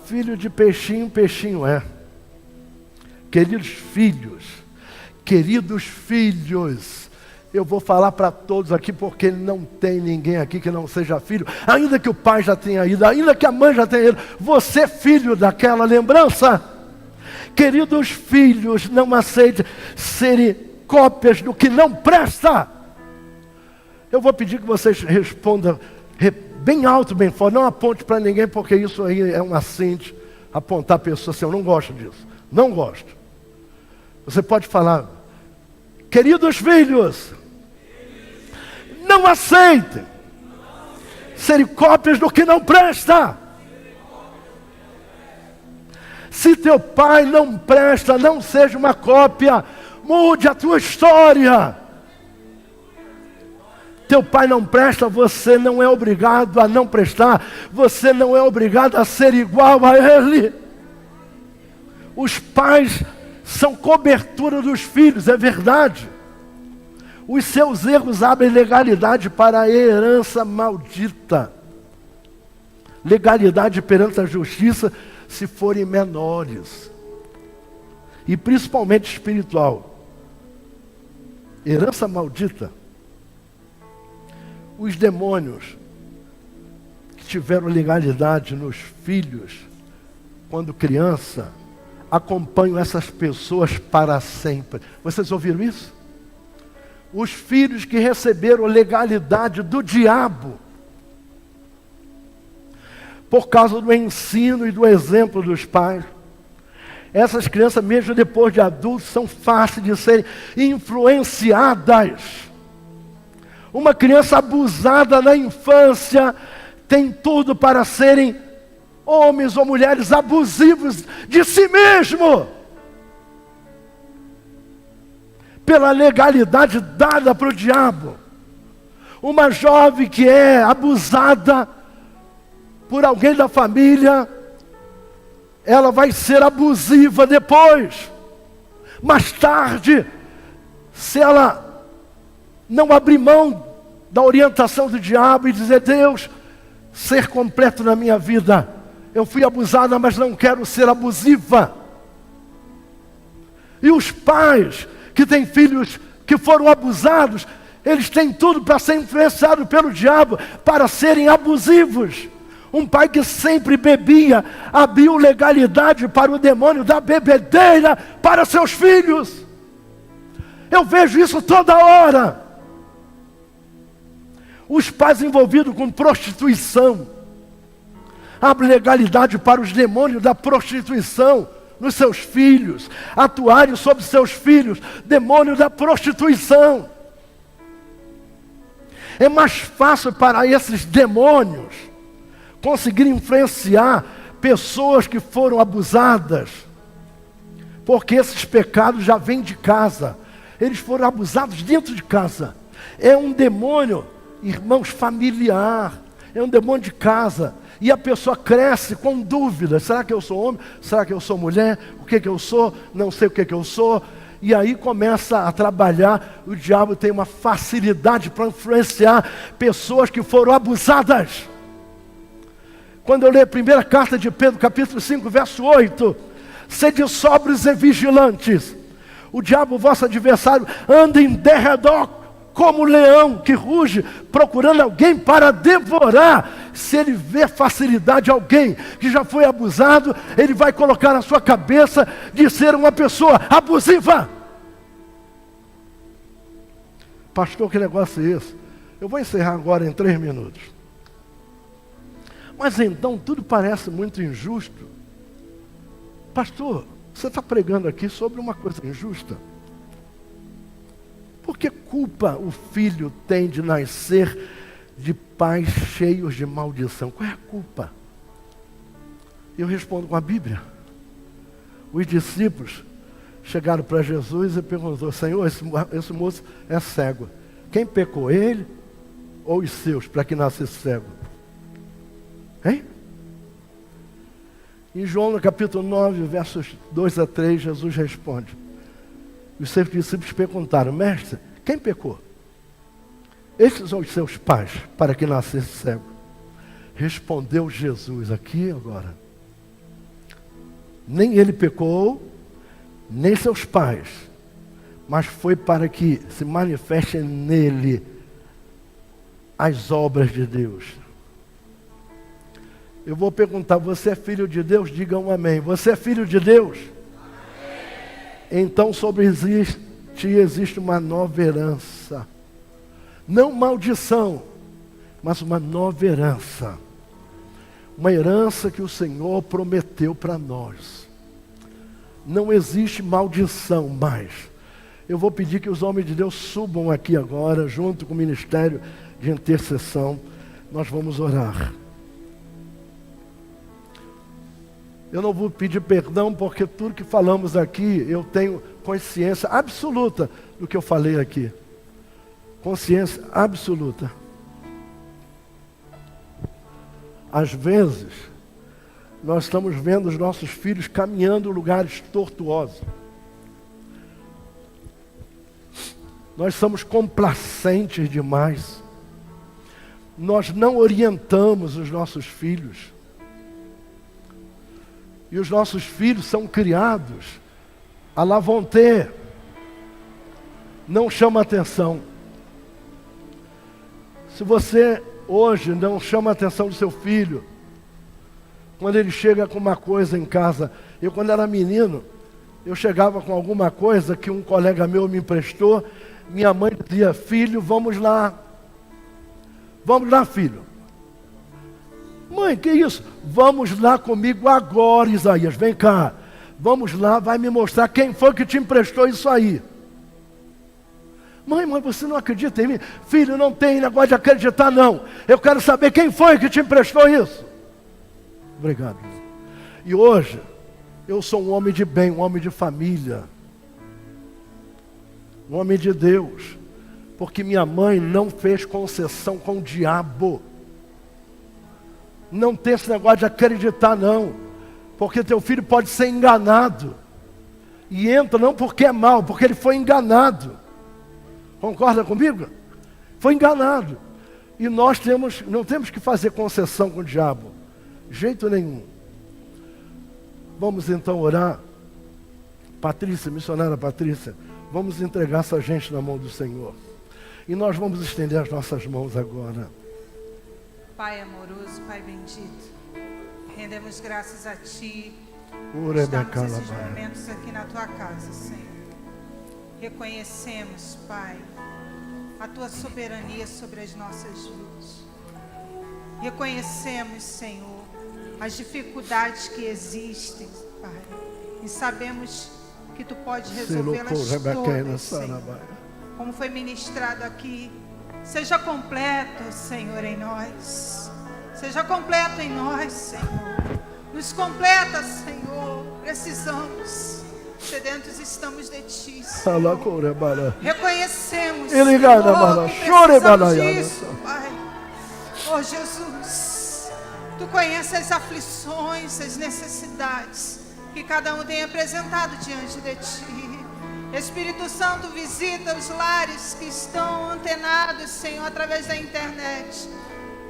Filho de peixinho, peixinho é. Queridos filhos, eu vou falar para todos aqui, porque não tem ninguém aqui que não seja filho, ainda que o pai já tenha ido, ainda que a mãe já tenha ido, você é filho daquela lembrança. Queridos filhos, não aceite serem cópias do que não presta. Eu vou pedir que vocês respondam bem alto, bem forte, não aponte para ninguém, porque isso aí é um assinte, apontar a pessoa assim, eu não gosto disso, não gosto. Você pode falar, queridos filhos, não aceitem serem cópias do que não presta. Se teu pai não presta, não seja uma cópia, mude a tua história. Teu pai não presta, você não é obrigado a não prestar, você não é obrigado a ser igual a ele. Os pais são cobertura dos filhos, é verdade. Os seus erros abrem legalidade para a herança maldita. Legalidade perante a justiça se forem menores. E principalmente espiritual. Herança maldita. Os demônios que tiveram legalidade nos filhos, quando criança, acompanham essas pessoas para sempre. Vocês ouviram isso? Os filhos que receberam legalidade do diabo, por causa do ensino e do exemplo dos pais, essas crianças, mesmo depois de adultos, são fáceis de serem influenciadas. Uma criança abusada na infância tem tudo para serem homens ou mulheres abusivos de si mesmo, pela legalidade dada para o diabo. Uma jovem que é abusada por alguém da família, ela vai ser abusiva depois. Mais tarde, se ela não abrir mão da orientação do diabo e dizer: Deus, ser completo na minha vida, eu fui abusada, mas não quero ser abusiva. E os pais que têm filhos que foram abusados, eles têm tudo para ser influenciados pelo diabo, para serem abusivos. Um pai que sempre bebia, abriu legalidade para o demônio da bebedeira para seus filhos. Eu vejo isso toda hora. Os pais envolvidos com prostituição, abrem legalidade para os demônios da prostituição nos seus filhos, atuarem sobre seus filhos, demônio da prostituição. É mais fácil para esses demônios conseguirem influenciar pessoas que foram abusadas, porque esses pecados já vêm de casa, eles foram abusados dentro de casa. É um demônio, irmãos, familiar, é um demônio de casa. E a pessoa cresce com dúvidas: será que eu sou homem? Será que eu sou mulher? O que eu sou? Não sei o que eu sou. E aí começa a trabalhar. O diabo tem uma facilidade para influenciar pessoas que foram abusadas. Quando eu leio a primeira carta de Pedro, capítulo 5, verso 8: sede sóbrios e vigilantes. O diabo, vosso adversário, anda em derredor como leão que ruge, procurando alguém para devorar. Se ele vê facilidade alguém que já foi abusado, ele vai colocar na sua cabeça de ser uma pessoa abusiva. Pastor, que negócio é esse? Eu vou encerrar agora em 3 minutos. Mas então tudo parece muito injusto. Pastor, você está pregando aqui sobre uma coisa injusta. Por que culpa o filho tem de nascer de pais cheios de maldição? Qual é a culpa? Eu respondo com a Bíblia. Os discípulos chegaram para Jesus e perguntaram: Senhor, esse moço é cego. Quem pecou, ele ou os seus, para que nascesse cego? Hein? Em João, no capítulo 9, versos 2 a 3, Jesus responde. Os seus discípulos perguntaram: Mestre, quem pecou? Esses são os seus pais, para que nascesse cego. Respondeu Jesus aqui agora: nem ele pecou, nem seus pais, mas foi para que se manifestem nele as obras de Deus. Eu vou perguntar: você é filho de Deus? Diga um amém. Você é filho de Deus? Então sobre ti existe uma nova herança. Não maldição, mas uma nova herança. Uma herança que o Senhor prometeu para nós. Não existe maldição mais. Eu vou pedir que os homens de Deus subam aqui agora, junto com o ministério de intercessão. Nós vamos orar. Eu não vou pedir perdão, porque tudo que falamos aqui, eu tenho consciência absoluta do que eu falei aqui. Consciência absoluta. Às vezes, nós estamos vendo os nossos filhos caminhando em lugares tortuosos. Nós somos complacentes demais. Nós não orientamos os nossos filhos. E os nossos filhos são criados à la vontade. Não chama atenção. Se você hoje não chama a atenção do seu filho, quando ele chega com uma coisa em casa, eu quando era menino, eu chegava com alguma coisa que um colega meu me emprestou, minha mãe dizia: filho, vamos lá. Vamos lá, filho. Mãe, que isso? Vamos lá comigo agora, Isaías, vem cá. Vamos lá, vai me mostrar quem foi que te emprestou isso aí. Mãe, mas você não acredita em mim? Filho, não tem negócio de acreditar, não. Eu quero saber quem foi que te emprestou isso. Obrigado. E hoje, eu sou um homem de bem, um homem de família. Um homem de Deus. Porque minha mãe não fez concessão com o diabo. Não tem esse negócio de acreditar, não. Porque teu filho pode ser enganado. E entra não porque é mal, porque ele foi enganado. Concorda comigo? Foi enganado. E nós não temos que fazer concessão com o diabo. De jeito nenhum. Vamos então orar. Patrícia, missionária Patrícia, vamos entregar essa gente na mão do Senhor. E nós vamos estender as nossas mãos agora. Pai amoroso, Pai bendito, rendemos graças a Ti. Estamos nesses momentos aqui na Tua casa, Senhor. Reconhecemos, Pai, a Tua soberania sobre as nossas vidas. Reconhecemos, Senhor, as dificuldades que existem, Pai. E sabemos que Tu podes resolvê-las todas, Senhor. Como foi ministrado aqui, seja completo, Senhor, em nós. Seja completo em nós, Senhor. Nos completa, Senhor. Precisamos. Sedentos estamos de Ti, Senhor. Reconhecemos, Senhor, que precisamos disso, Pai. Oh, Jesus, Tu conheces as aflições, as necessidades que cada um tem apresentado diante de Ti. Espírito Santo, visita os lares que estão antenados, Senhor, através da internet.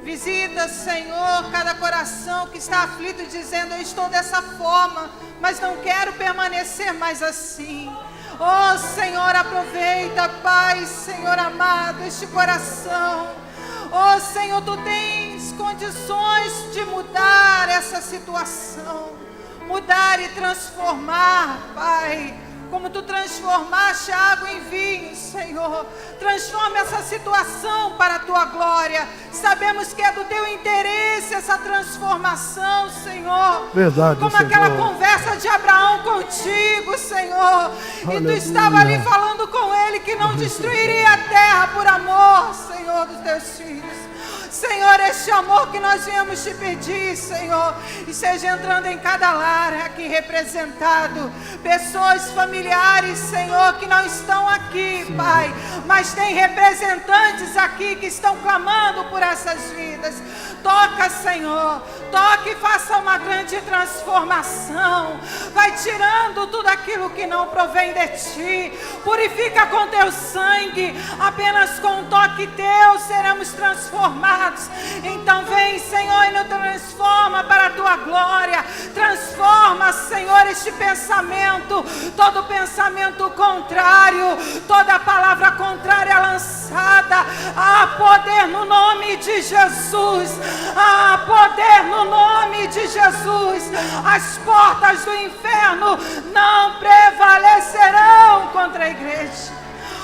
Visita, Senhor, cada coração que está aflito, dizendo: eu estou dessa forma, mas não quero permanecer mais assim. Oh, Senhor, aproveita, Pai, Senhor amado, este coração. Oh, Senhor, Tu tens condições de mudar essa situação, mudar e transformar, Pai. Como Tu transformaste a água em vinho, Senhor. Transforma essa situação para a Tua glória. Sabemos que é do Teu interesse essa transformação, Senhor. Verdade, como Senhor. Aquela conversa de Abraão contigo, Senhor. Aleluia. E Tu estava ali falando com ele que não destruiria a terra por amor, Senhor, dos Teus filhos. Senhor, este amor que nós viemos te pedir, Senhor, e seja entrando em cada lar aqui representado, pessoas familiares, Senhor, que não estão aqui, sim, Pai, mas tem representantes aqui que estão clamando por essas vidas. Toca, Senhor, toque e faça uma grande transformação. Vai tirando tudo aquilo que não provém de Ti. Purifica com Teu sangue. Apenas com um toque Teu seremos transformados. Então vem, Senhor, e nos transforma para a Tua glória. Transforma, Senhor, este pensamento. Todo pensamento contrário, toda palavra contrária lançada. Há poder no nome de Jesus. Há poder no nome de Jesus. As portas do inferno não prevalecerão contra a igreja.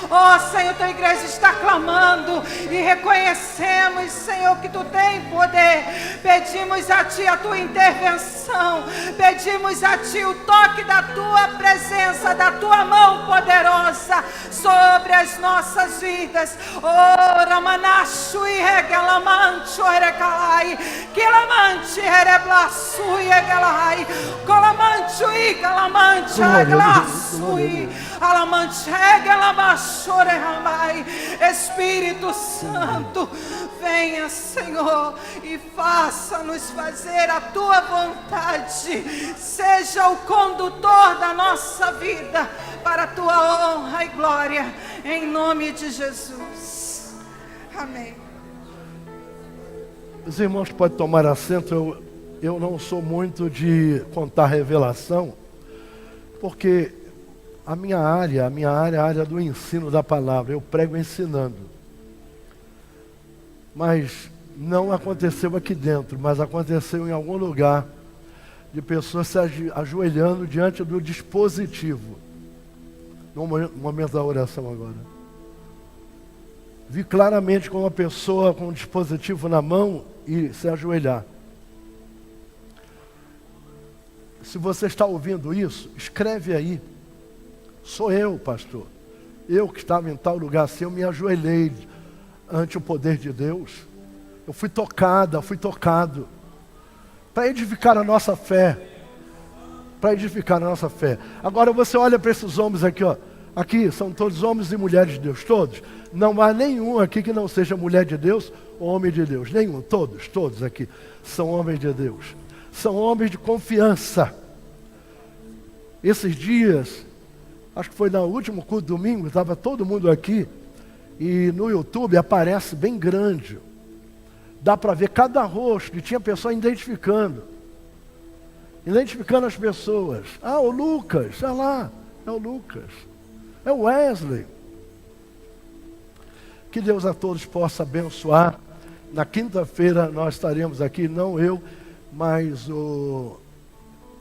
Oh, Senhor, Tua igreja está clamando e reconhecemos, Senhor, que Tu tem poder. Pedimos a Ti a Tua intervenção. Pedimos a Ti o toque da Tua presença, da Tua mão poderosa sobre as nossas vidas. Oh, Ramanachu e Regalamancho Erecalai, Quilamante Ereblaçu e Egalai, Colamancho e Galamancha Eglaçu e Alamante Egalamancho. Espírito Santo, venha, Senhor, e faça-nos fazer a tua vontade. Seja o condutor da nossa vida para a tua honra e glória, em nome de Jesus. Amém. Os irmãos podem tomar assento. Eu não sou muito de contar revelação, porque a minha área é a área do ensino da palavra. Eu prego ensinando. Mas não aconteceu aqui dentro, mas aconteceu em algum lugar, de pessoas se ajoelhando diante do dispositivo. No momento da oração agora. Vi claramente como uma pessoa com um dispositivo na mão e se ajoelhar. Se você está ouvindo isso, escreve aí. Sou eu, pastor. Eu que estava em tal lugar assim, eu me ajoelhei ante o poder de Deus. Eu fui tocado. Para edificar a nossa fé. Agora você olha para esses homens aqui, ó. Aqui são todos homens e mulheres de Deus, todos. Não há nenhum aqui que não seja mulher de Deus ou homem de Deus. Nenhum, todos aqui são homens de Deus. São homens de confiança. Esses dias, acho que foi no último culto domingo, estava todo mundo aqui. E no YouTube aparece bem grande. Dá para ver cada rosto, e tinha pessoa identificando as pessoas. Ah, o Lucas, olha lá, é o Lucas. É o Wesley. Que Deus a todos possa abençoar. Na quinta-feira nós estaremos aqui, não eu, mas o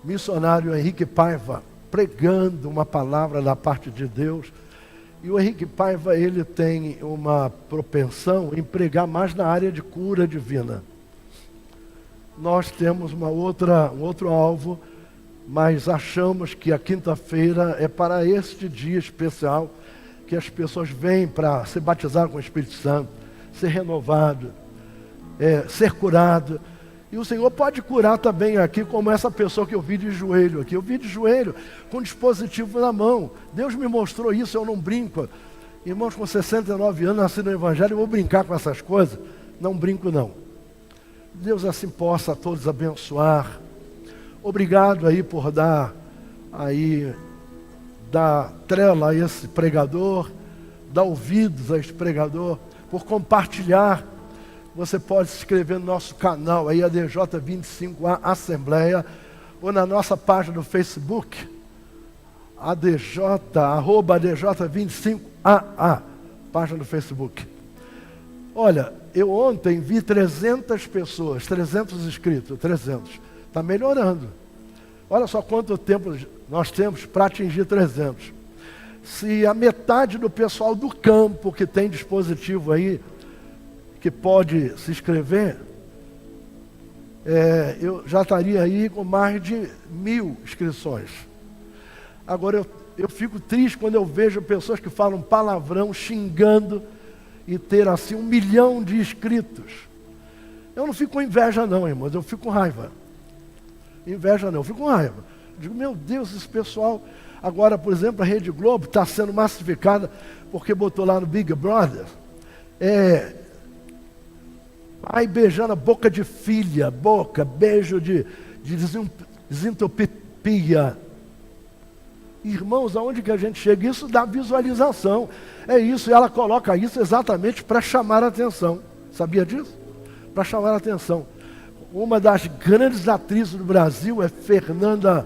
missionário Henrique Paiva, pregando uma palavra da parte de Deus. E o Henrique Paiva, ele tem uma propensão em pregar mais na área de cura divina. Nós temos um outro alvo, mas achamos que a quinta-feira é para este dia especial, que as pessoas vêm para se batizar com o Espírito Santo, ser renovado, ser curado. E o Senhor pode curar também aqui, como essa pessoa que eu vi de joelho aqui. Eu vi de joelho com um dispositivo na mão. Deus me mostrou isso, eu não brinco. Irmãos, com 69 anos, nasci no Evangelho, eu vou brincar com essas coisas? Não brinco, não. Deus assim possa a todos abençoar. Obrigado aí por dar trela a esse pregador, dar ouvidos a esse pregador, por compartilhar. Você pode se inscrever no nosso canal aí, ADJ25A Assembleia, ou na nossa página do Facebook, ADJ25AA, página do Facebook. Olha, eu ontem vi 300 pessoas, 300 inscritos, 300. Está melhorando. Olha só quanto tempo nós temos para atingir 300. Se a metade do pessoal do campo que tem dispositivo aí, que pode se inscrever, eu já estaria aí com mais de 1000 inscrições. Agora eu fico triste quando eu vejo pessoas que falam palavrão, xingando, e ter assim 1 milhão de inscritos. Eu não fico com inveja não, irmãos, eu fico com raiva. Inveja não, eu fico com raiva. Digo, meu Deus, esse pessoal... Agora, por exemplo, a Rede Globo está sendo massificada porque botou lá no Big Brother, pai beijando a boca de filha, beijo de desentupia. Irmãos, aonde que a gente chega? Isso dá visualização. É isso, e ela coloca isso exatamente para chamar a atenção. Sabia disso? Para chamar a atenção. Uma das grandes atrizes do Brasil é Fernanda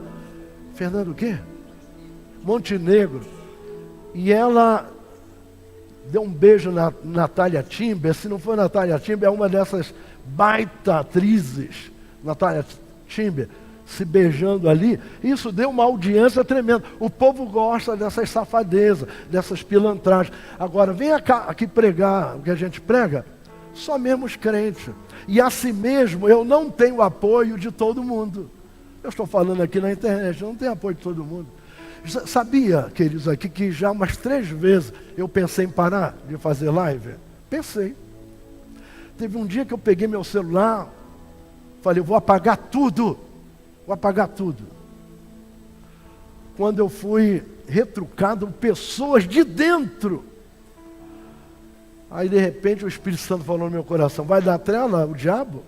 o quê? Montenegro. E ela deu um beijo na Natália Timber. Se não for Natália Timber, é uma dessas baita atrizes, Natália Timber, se beijando ali. Isso deu uma audiência tremenda. O povo gosta dessas safadezas, dessas pilantragens. Agora, vem aqui pregar o que a gente prega, só mesmo os crentes. E assim mesmo, eu não tenho apoio de todo mundo. Eu estou falando aqui na internet, eu não tenho apoio de todo mundo. Sabia, queridos, aqui que já umas 3 vezes eu pensei em parar de fazer live? Pensei. Teve um dia que eu peguei meu celular, falei, vou apagar tudo. Quando eu fui retrucado, pessoas de dentro Aí de repente o Espírito Santo falou no meu coração: vai dar trela o diabo?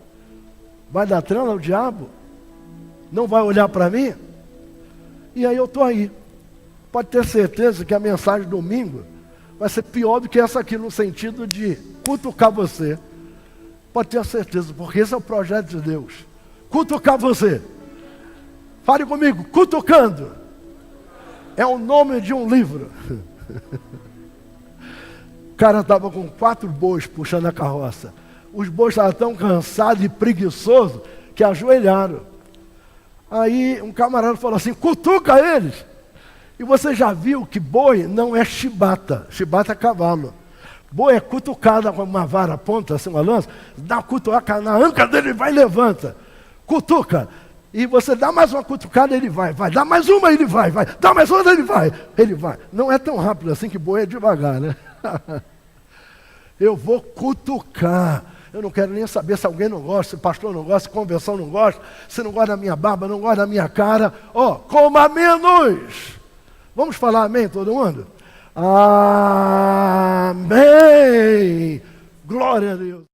Vai dar trela o diabo? Não vai olhar para mim? E aí eu estou aí. Pode ter certeza que a mensagem domingo vai ser pior do que essa aqui, no sentido de cutucar você. Pode ter certeza, porque esse é o projeto de Deus. Cutucar você. Fale comigo, cutucando. É o nome de um livro. O cara estava com 4 bois puxando a carroça. Os bois estavam tão cansados e preguiçosos que ajoelharam. Aí um camarada falou assim: cutuca eles. E você já viu que boi não é chibata. Chibata é cavalo. Boi é cutucada com uma vara, ponta, assim, uma lança. Dá uma cutucada na anca dele, ele vai e levanta. Cutuca. E você dá mais uma cutucada, ele vai. Dá mais uma, ele vai. Dá mais outra, ele vai. Não é tão rápido assim, que boi é devagar, né? Eu vou cutucar. Eu não quero nem saber se alguém não gosta, se o pastor não gosta, se a convenção não gosta, se não gosta da minha barba, não gosta da minha cara. Coma menos. Vamos falar amém, todo mundo? Amém. Glória a Deus.